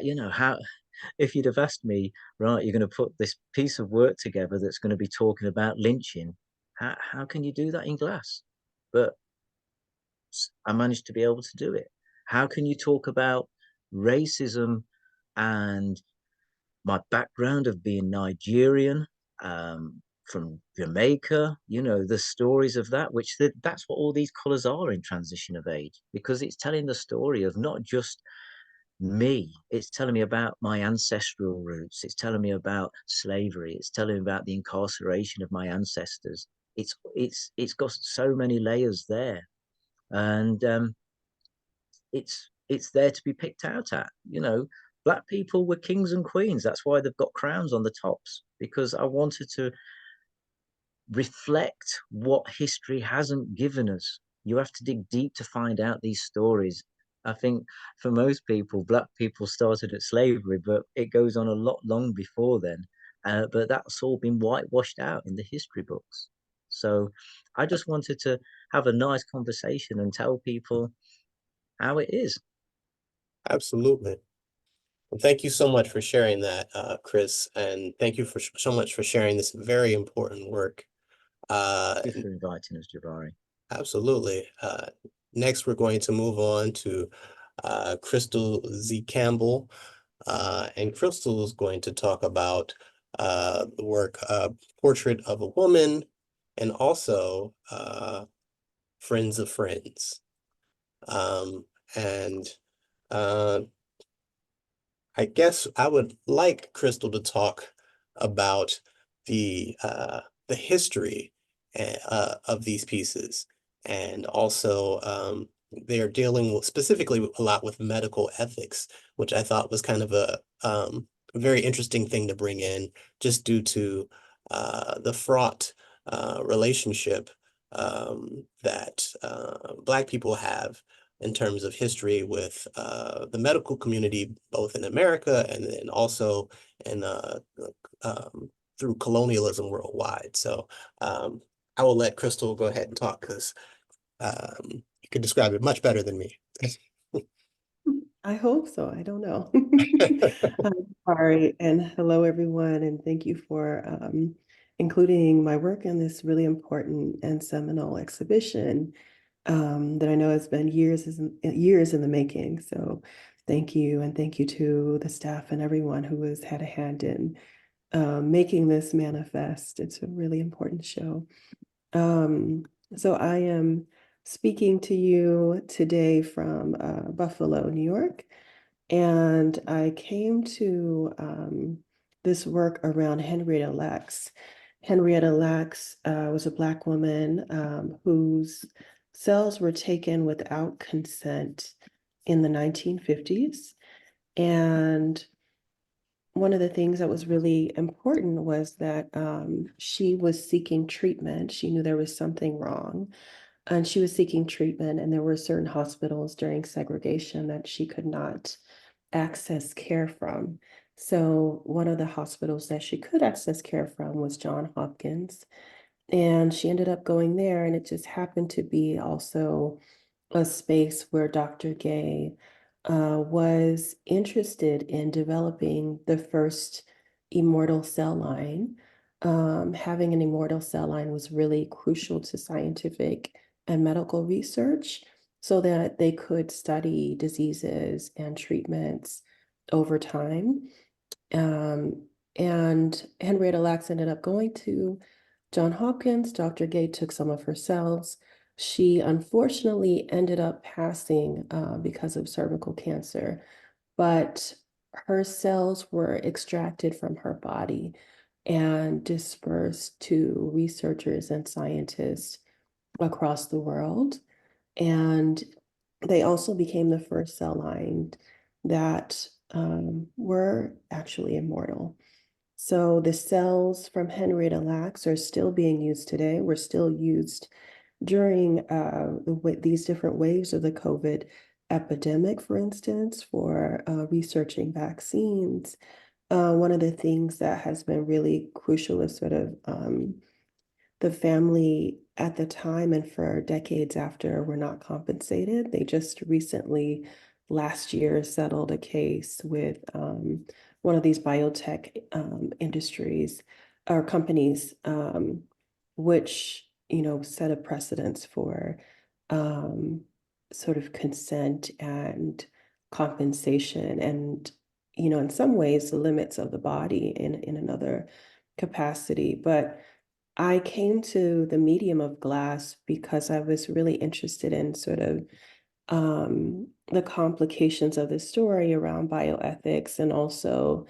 if you'd have asked me, right, you're going to put this piece of work together that's going to be talking about lynching. How can you do that in glass? But I managed to be able to do it. How can you talk about racism and my background of being Nigerian, from Jamaica, the stories of that, that's what all these colors are in transition of age, because it's telling the story of not just me, it's telling me about my ancestral roots, it's telling me about slavery, it's telling me about the incarceration of my ancestors. It's got so many layers there, and it's there to be picked out at. Black people were kings and queens. That's why they've got crowns on the tops, because I wanted to reflect what history hasn't given us. You have to dig deep to find out these stories. I think for most people, Black people started at slavery, but it goes on a lot long before then. But that's all been whitewashed out in the history books. So I just wanted to have a nice conversation and tell people how it is. Absolutely. Well, thank you so much for sharing that, Chris, and thank you so much for sharing this very important work. Thank you for inviting us, Jabari. Absolutely. Next, we're going to move on to Crystal Z. Campbell, and Crystal is going to talk about the work Portrait of a Woman, and also Friends of Friends. And I guess I would like Crystal to talk about the history of these pieces, and also they're dealing with, specifically a lot with medical ethics, which I thought was kind of a very interesting thing to bring in, just due to the fraught relationship that Black people have in terms of history with the medical community, both in America and then also in through colonialism worldwide. So I will let Crystal go ahead and talk, because you can describe it much better than me. I hope so. I don't know. I'm sorry, and hello everyone, and thank you for including my work in this really important and seminal exhibition that I know has been years in the making. So thank you, and thank you to the staff and everyone who has had a hand in making this manifest. It's a really important show. So I am speaking to you today from Buffalo, New York, and I came to this work around Henrietta Lacks. Henrietta Lacks was a Black woman whose cells were taken without consent in the 1950s. And one of the things that was really important was that she was seeking treatment. She knew there was something wrong, and she was seeking treatment, and there were certain hospitals during segregation that she could not access care from. So one of the hospitals that she could access care from was Johns Hopkins, and she ended up going there, and it just happened to be also a space where Dr. Gay was interested in developing the first immortal cell line. Having an immortal cell line was really crucial to scientific and medical research, so that they could study diseases and treatments over time. And Henrietta Lacks ended up going to Johns Hopkins. Dr. Gay took some of her cells. She unfortunately ended up passing because of cervical cancer, but her cells were extracted from her body and dispersed to researchers and scientists across the world. And they also became the first cell line that were actually immortal. So the cells from Henrietta Lacks are still being used today. Were still used during these different waves of the COVID epidemic, for instance, for researching vaccines. One of the things that has been really crucial is sort of the family at the time and for decades after were not compensated. They just recently, last year, settled a case with one of these biotech industries or companies, which, you know, set a precedence for sort of consent and compensation and, you know, in some ways, the limits of the body in another capacity. But I came to the medium of glass because I was really interested in sort of the complications of the story around bioethics and also,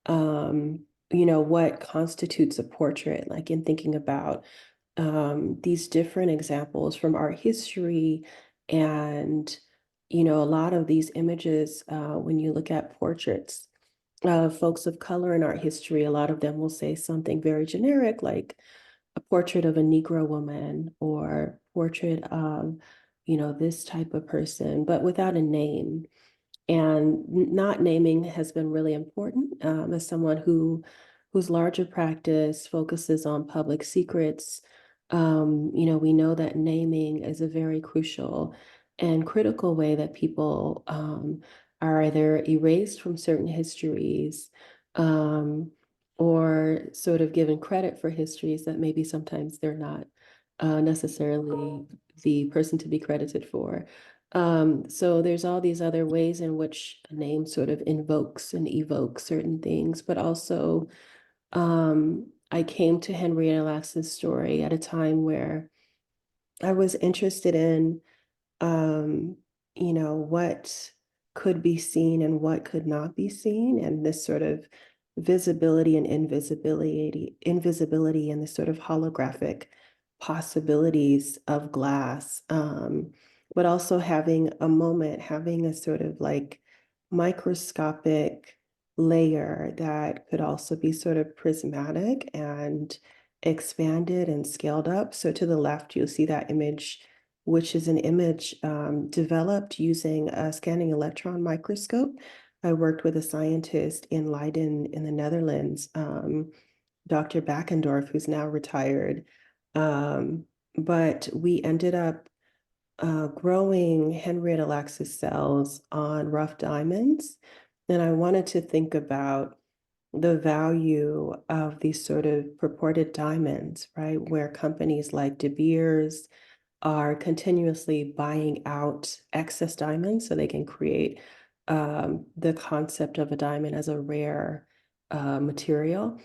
you know, what constitutes a portrait, like in thinking about these different examples from art history and, you know, a lot of these images, when you look at portraits of folks of color in art history, a lot of them will say something very generic, like a portrait of a Negro woman or portrait of, you know, this type of person, but without a name. And not naming has been really important as someone whose larger practice focuses on public secrets. You know, we know that naming is a very crucial and critical way that people are either erased from certain histories or sort of given credit for histories that maybe sometimes they're not necessarily the person to be credited for. So there's all these other ways in which a name sort of invokes and evokes certain things, but also I came to Henrietta Lacks's story at a time where I was interested in um, you know, what could be seen and what could not be seen, and this sort of visibility and invisibility and the sort of holographic possibilities of glass, but also having a moment, having a sort of like microscopic layer that could also be sort of prismatic and expanded and scaled up. So to the left, you'll see that image, which is an image developed using a scanning electron microscope. I worked with a scientist in Leiden in the Netherlands, Dr. Backendorf, who's now retired. But we ended up growing Henrietta Lacks's cells on rough diamonds. And I wanted to think about the value of these sort of purported diamonds, right? Where companies like De Beers are continuously buying out excess diamonds so they can create the concept of a diamond as a rare material.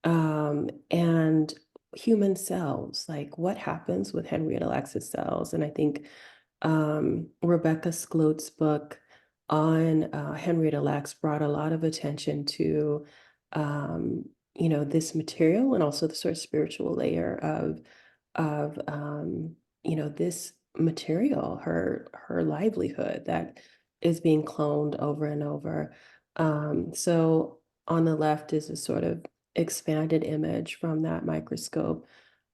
And human cells, like what happens with Henrietta Lacks's cells. And I think Rebecca Sklote's book on Henrietta Lacks brought a lot of attention to, you know, this material and also the sort of spiritual layer of you know, this material, her livelihood that is being cloned over and over. So on the left is a sort of expanded image from that microscope,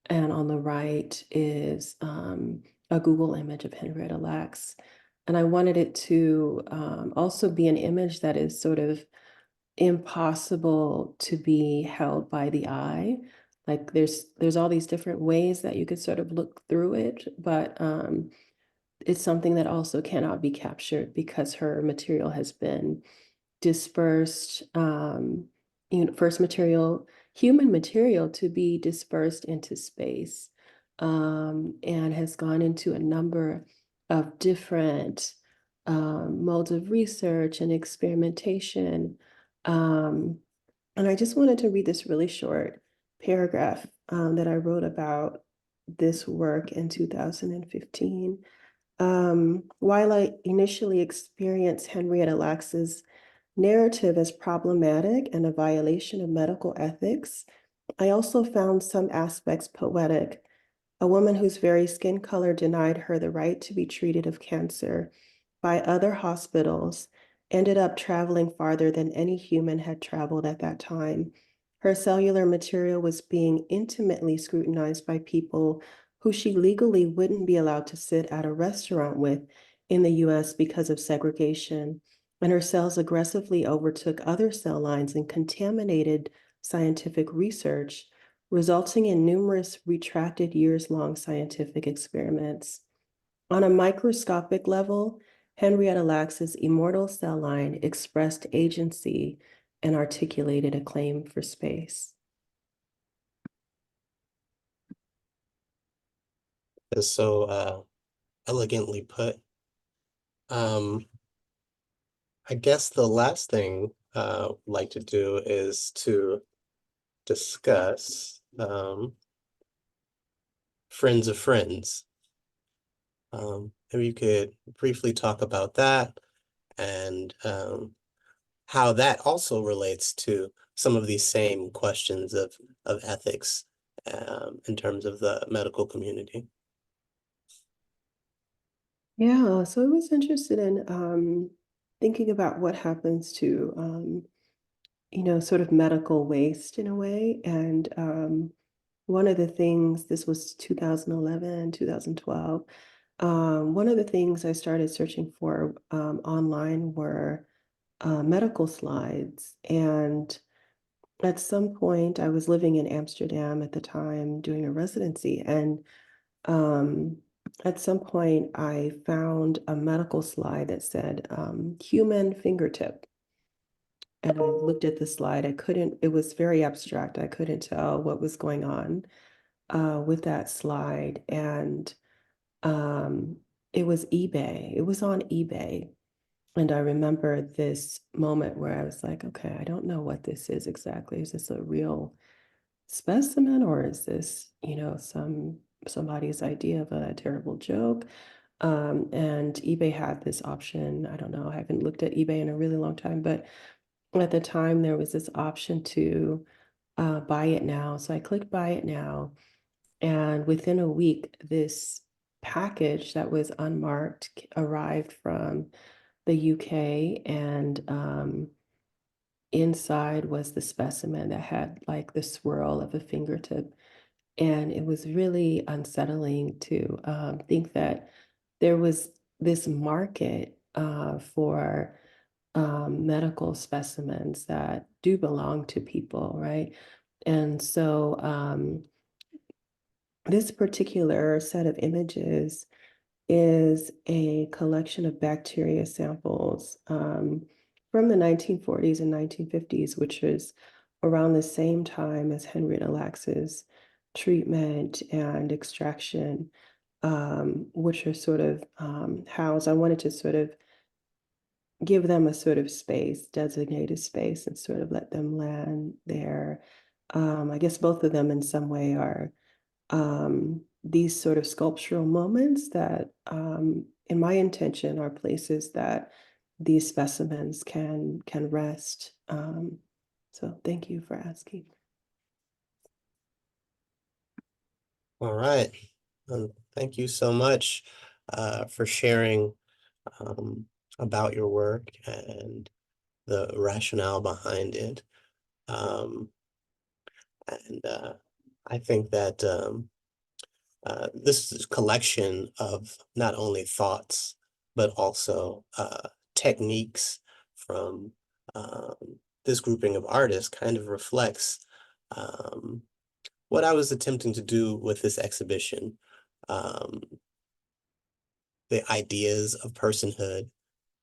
and on the right is a Google image of Henrietta Lacks. And I wanted it to also be an image that is sort of impossible to be held by the eye. Like there's all these different ways that you could sort of look through it, but it's something that also cannot be captured because her material has been dispersed, you know, first material, human material to be dispersed into space, and has gone into a number of different modes of research and experimentation. And I just wanted to read this really short paragraph that I wrote about this work in 2015. While I initially experienced Henrietta Lacks's narrative as problematic and a violation of medical ethics, I also found some aspects poetic. A woman whose very skin color denied her the right to be treated of cancer by other hospitals ended up traveling farther than any human had traveled at that time. Her cellular material was being intimately scrutinized by people who she legally wouldn't be allowed to sit at a restaurant with in the US because of segregation. And her cells aggressively overtook other cell lines and contaminated scientific research, resulting in numerous retracted years-long scientific experiments. On a microscopic level, Henrietta Lacks's immortal cell line expressed agency and articulated a claim for space. It's so elegantly put. I guess the last thing I'd like to do is to discuss Friends of Friends. Maybe you could briefly talk about that and how that also relates to some of these same questions of ethics in terms of the medical community. Yeah, so I was interested in thinking about what happens to, sort of medical waste in a way. And one of the things, this was 2011, 2012, one of the things I started searching for online were medical slides. And at some point, I was living in Amsterdam at the time doing a residency. And at some point, I found a medical slide that said human fingertip. And I looked at the slide. It was very abstract. I couldn't tell what was going on with that slide. And it was eBay. It was on eBay. And I remember this moment where I was like, okay, I don't know what this is exactly. Is this a real specimen or is this, somebody's idea of a terrible joke? And eBay had this option. I don't know. I haven't looked at eBay in a really long time, but at the time there was this option to buy it now. So I clicked buy it now. And within a week, this package that was unmarked arrived from the UK, and inside was the specimen that had like the swirl of a fingertip. And it was really unsettling to think that there was this market for medical specimens that do belong to people, right? And so this particular set of images is a collection of bacteria samples from the 1940s and 1950s, which is around the same time as Henrietta Lacks's treatment and extraction, which are sort of housed. I wanted to sort of give them a sort of space, designated space, and sort of let them land there. I guess both of them in some way are these sort of sculptural moments that, in my intention, are places that these specimens can rest. So thank you for asking. All right. Thank you so much for sharing about your work and the rationale behind it. I think that this is a collection of not only thoughts, but also techniques from this grouping of artists kind of reflects what I was attempting to do with this exhibition. The ideas of personhood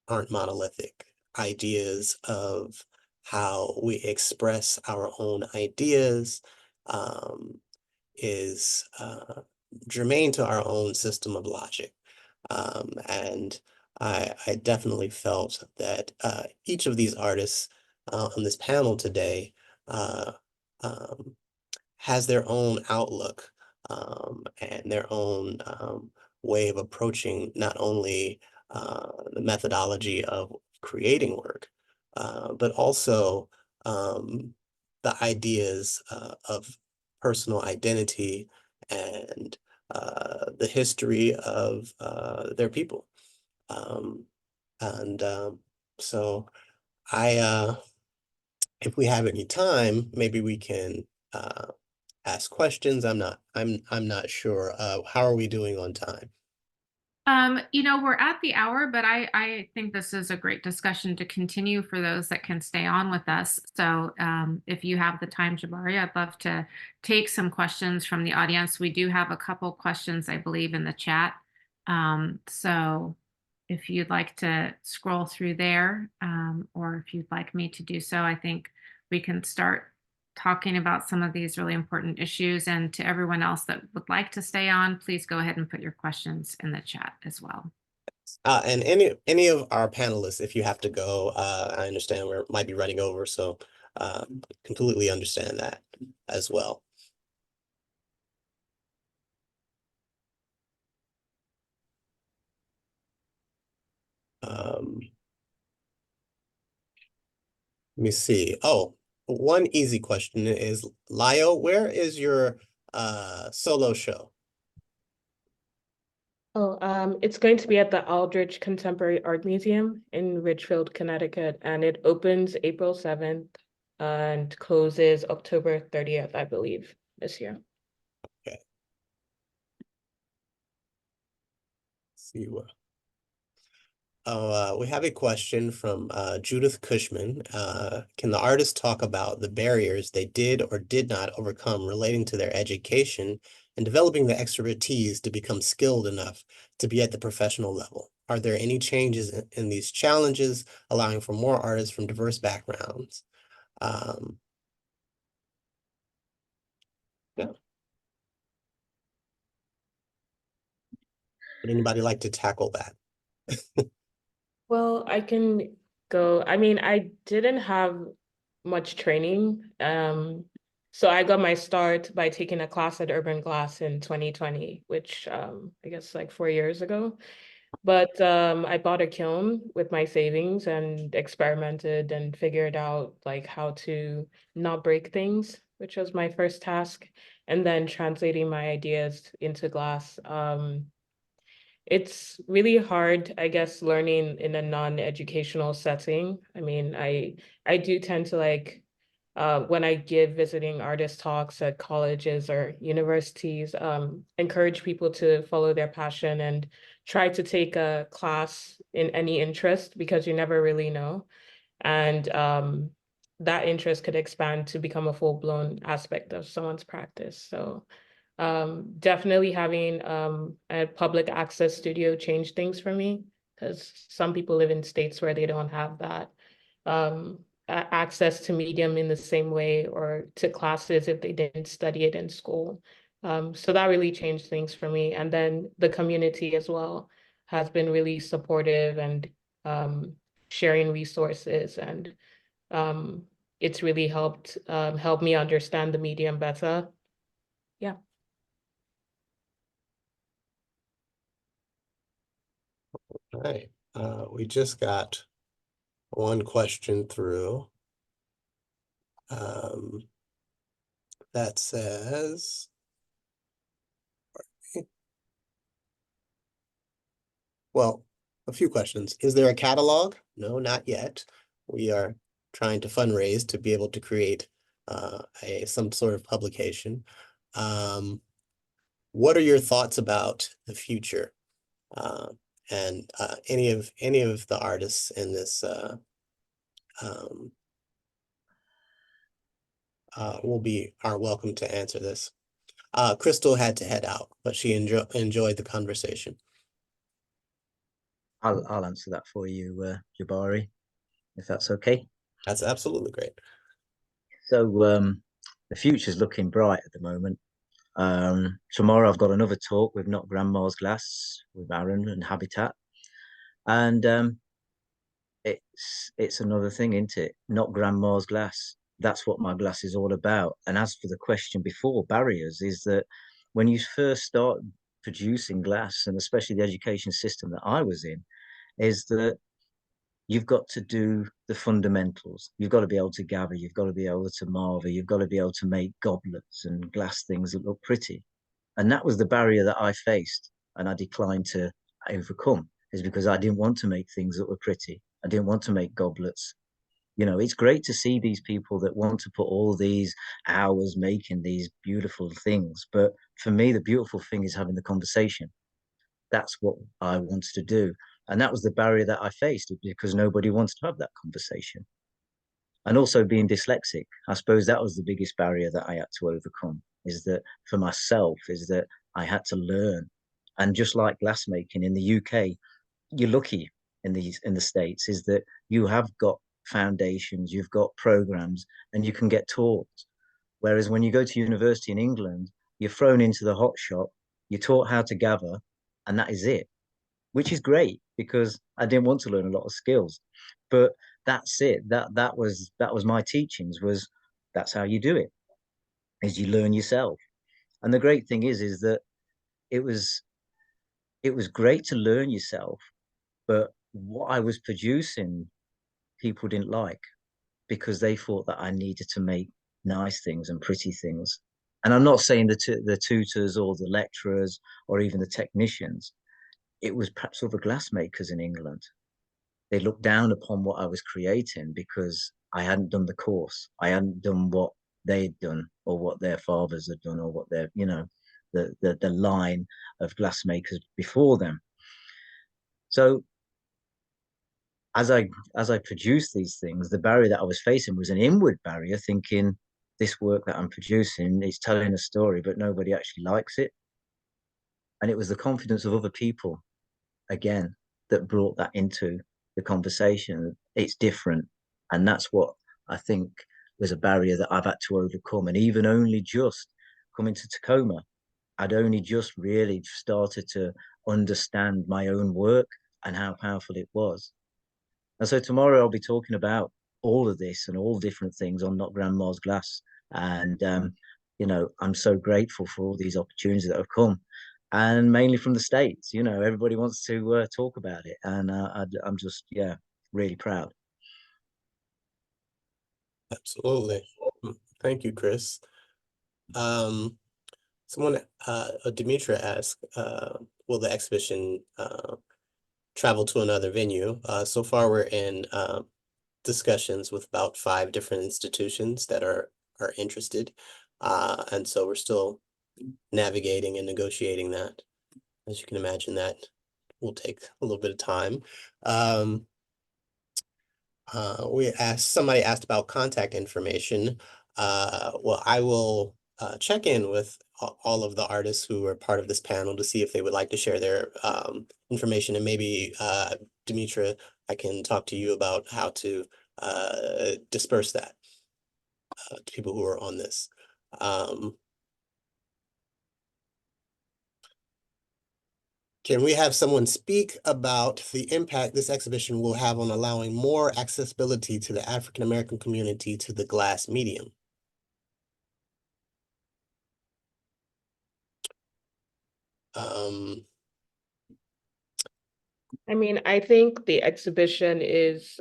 aren't monolithic. Ideas of how we express our own ideas is germane to our own system of logic. And I definitely felt that each of these artists on this panel today has their own outlook and their own way of approaching not only the methodology of creating work, but also the ideas of personal identity and the history of their people. So if we have any time, maybe we can ask questions. I'm not sure. How are we doing on time? We're at the hour, but I think this is a great discussion to continue for those that can stay on with us. So if you have the time, Jabari, I'd love to take some questions from the audience. We do have a couple questions, I believe, in the chat. So if you'd like to scroll through there, or if you'd like me to do so, I think we can start talking about some of these really important issues. And to everyone else that would like to stay on, please go ahead and put your questions in the chat as well. And any of our panelists, if you have to go, I understand we might be running over, so completely understand that as well. Let me see. Oh, one easy question is, Layo, where is your solo show? Oh, it's going to be at the Aldrich Contemporary Art Museum in Ridgefield, Connecticut, and it opens April 7th and closes October 30th, I believe, this year. Okay. Let's see what. We have a question from Judith Cushman. Can the artist talk about the barriers they did or did not overcome relating to their education and developing the expertise to become skilled enough to be at the professional level? Are there any changes in these challenges, allowing for more artists from diverse backgrounds? Yeah. Would anybody like to tackle that? Well, I can go. I mean, I didn't have much training. So I got my start by taking a class at Urban Glass in 2020, which I guess like 4 years ago. But I bought a kiln with my savings and experimented and figured out like how to not break things, which was my first task, and then translating my ideas into glass. It's really hard, I guess, learning in a non-educational setting. I mean, I do tend to like when I give visiting artist talks at colleges or universities, encourage people to follow their passion and try to take a class in any interest because you never really know. And that interest could expand to become a full-blown aspect of someone's practice. So definitely having a public access studio changed things for me because some people live in states where they don't have that access to medium in the same way or to classes if they didn't study it in school. So that really changed things for me. And then the community as well has been really supportive and sharing resources, and it's really helped help me understand the medium better. Yeah. All right. We just got one question through that says, well, a few questions. Is there a catalog? No, not yet. We are trying to fundraise to be able to create some sort of publication. What are your thoughts about the future? And any of the artists in this are welcome to answer this. Crystal had to head out, but she enjoyed the conversation. I'll answer that for you, Jabari, if that's okay. That's absolutely great. So the future's looking bright at the moment. Tomorrow I've got another talk with Not Grandma's Glass with Aaron and Habitat, and it's another thing, isn't it? Not Grandma's Glass. That's what my glass is all about. And as for the question before, barriers, is that when you first start producing glass, and especially the education system that I was in, is that you've got to do the fundamentals. You've got to be able to gather, you've got to be able to marver, you've got to be able to make goblets and glass things that look pretty. And that was the barrier that I faced and I declined to overcome, is because I didn't want to make things that were pretty. I didn't want to make goblets. You know, it's great to see these people that want to put all these hours making these beautiful things. But for me, the beautiful thing is having the conversation. That's what I wanted to do. And that was the barrier that I faced, because nobody wants to have that conversation. And also being dyslexic, I suppose that was the biggest barrier that I had to overcome, is that for myself, is that I had to learn. And just like glassmaking in the UK, you're lucky in the States, is that you have got foundations, you've got programs, and you can get taught. Whereas when you go to university in England, you're thrown into the hot shop, you're taught how to gather, and that is it, which is great because I didn't want to learn a lot of skills. But that's it. That was my teachings, was that's how you do it, is you learn yourself. And the great thing is that it was great to learn yourself, but what I was producing, people didn't like, because they thought that I needed to make nice things and pretty things. And I'm not saying the tutors or the lecturers or even the technicians. It was perhaps other glassmakers in England. They looked down upon what I was creating because I hadn't done the course. I hadn't done what they'd done or what their fathers had done or what their, you know, the line of glassmakers before them. So as I produced these things, the barrier that I was facing was an inward barrier, thinking this work that I'm producing is telling a story, but nobody actually likes it. And it was the confidence of other people, again, that brought that into the conversation. It's different. And that's what I think was a barrier that I've had to overcome. And even only just coming to Tacoma, I'd only just really started to understand my own work and how powerful it was. And so tomorrow I'll be talking about all of this and all different things on Not Grandma's Glass. And, you know, I'm so grateful for all these opportunities that have come, and mainly from the States. You know, everybody wants to talk about it. And I'm just, yeah, really proud. Absolutely. Thank you, Chris. Someone, Demetra asked, will the exhibition travel to another venue? So far, we're in discussions with about 5 different institutions that are interested. And so we're still navigating and negotiating that. As you can imagine, that will take a little bit of time. Somebody asked about contact information. Well, I will check in with all of the artists who are part of this panel to see if they would like to share their information, and maybe Demetra, I can talk to you about how to disperse that to people who are on this. Can we have someone speak about the impact this exhibition will have on allowing more accessibility to the African American community to the glass medium? I mean, I think the exhibition is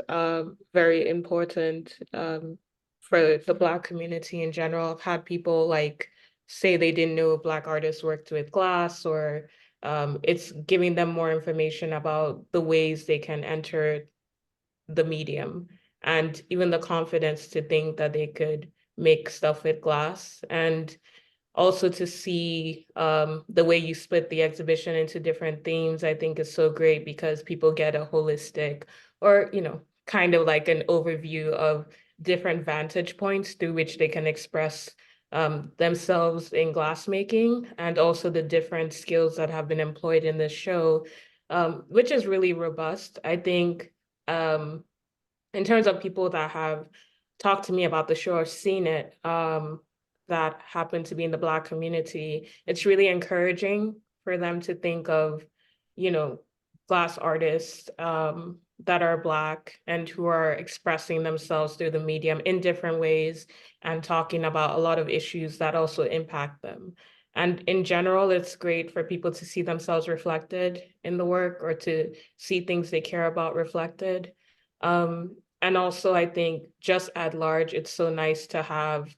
very important for the Black community in general. I've had people like say they didn't know Black artists worked with glass, or it's giving them more information about the ways they can enter the medium, and even the confidence to think that they could make stuff with glass. And also to see the way you split the exhibition into different themes, I think is so great, because people get a holistic, or, you know, kind of like an overview of different vantage points through which they can express themselves in glassmaking, and also the different skills that have been employed in this show, which is really robust. I think in terms of people that have talked to me about the show or seen it, that happen to be in the Black community, it's really encouraging for them to think of, you know, glass artists that are Black and who are expressing themselves through the medium in different ways and talking about a lot of issues that also impact them. And in general, it's great for people to see themselves reflected in the work or to see things they care about reflected. And also, I think just at large, it's so nice to have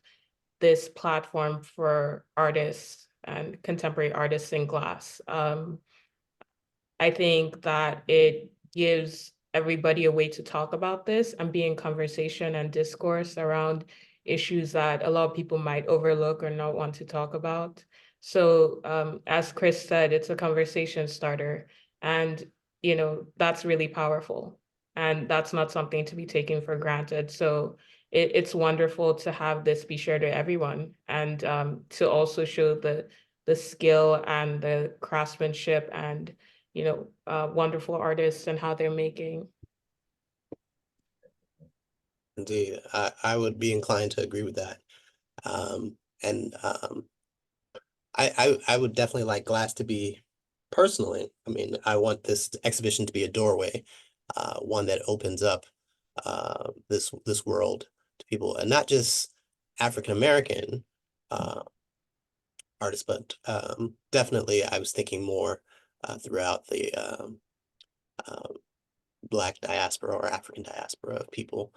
this platform for artists and contemporary artists in glass. I think that it gives everybody a way to talk about this and be in conversation and discourse around issues that a lot of people might overlook or not want to talk about. So as Chris said, it's a conversation starter, and that's really powerful, and that's not something to be taken for granted. So it's wonderful to have this be shared with everyone, and to also show the skill and the craftsmanship and wonderful artists and how they're making. Indeed, I would be inclined to agree with that. And I would definitely like glass to be, personally, I mean, I want this exhibition to be a doorway, one that opens up this world to people, and not just African American artists, but definitely I was thinking more throughout the Black diaspora or African diaspora of people,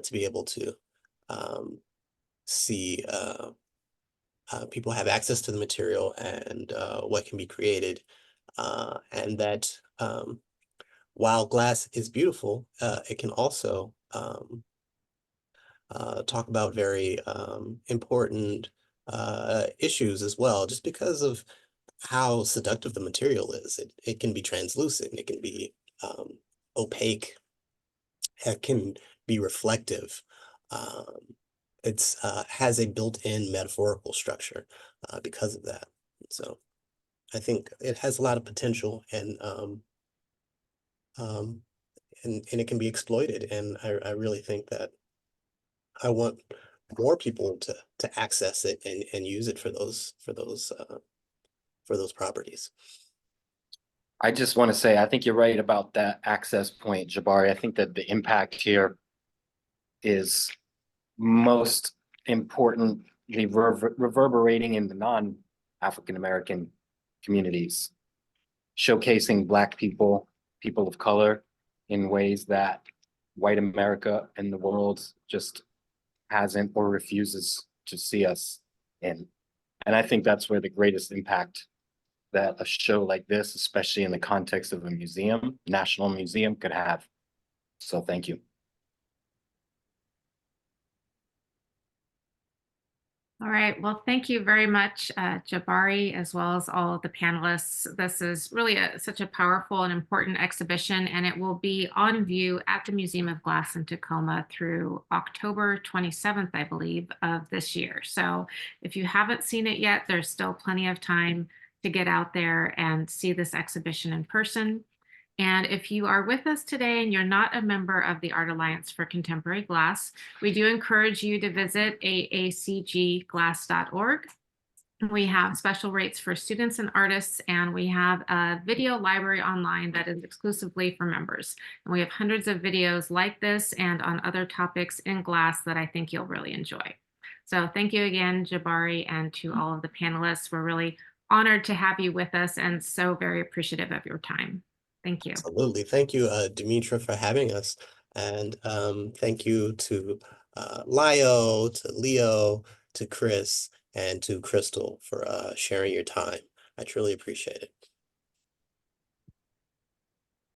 to be able to see people have access to the material and what can be created, and that while glass is beautiful, it can also talk about very important issues as well, just because of how seductive the material is. It can be translucent, it can be opaque, it can be reflective. It's has a built-in metaphorical structure because of that. So I think it has a lot of potential, and it can be exploited. And I really think that I want more people to access it and use it for those properties. I just want to say, I think you're right about that access point, Jabari. I think that the impact here is most importantly reverberating in the non-African American communities, showcasing Black people, people of color, in ways that white America and the world just hasn't or refuses to see us in. And I think that's where the greatest impact that a show like this, especially in the context of a museum, national museum, could have. So thank you. All right, well, thank you very much, Jabari, as well as all of the panelists. This is really such a powerful and important exhibition, and it will be on view at the Museum of Glass in Tacoma through October 27th, I believe, of this year. So if you haven't seen it yet, there's still plenty of time to get out there and see this exhibition in person. And if you are with us today and you're not a member of the Art Alliance for Contemporary Glass, we do encourage you to visit aacgglass.org. We have special rates for students and artists, and we have a video library online that is exclusively for members. And we have hundreds of videos like this and on other topics in glass that I think you'll really enjoy. So thank you again, Jabari, and to all of the panelists. We're really honored to have you with us and so very appreciative of your time. Thank you. Absolutely. Thank you, Demetra, for having us. And thank you to Layo, to Leo, to Chris, and to Crystal for sharing your time. I truly appreciate it.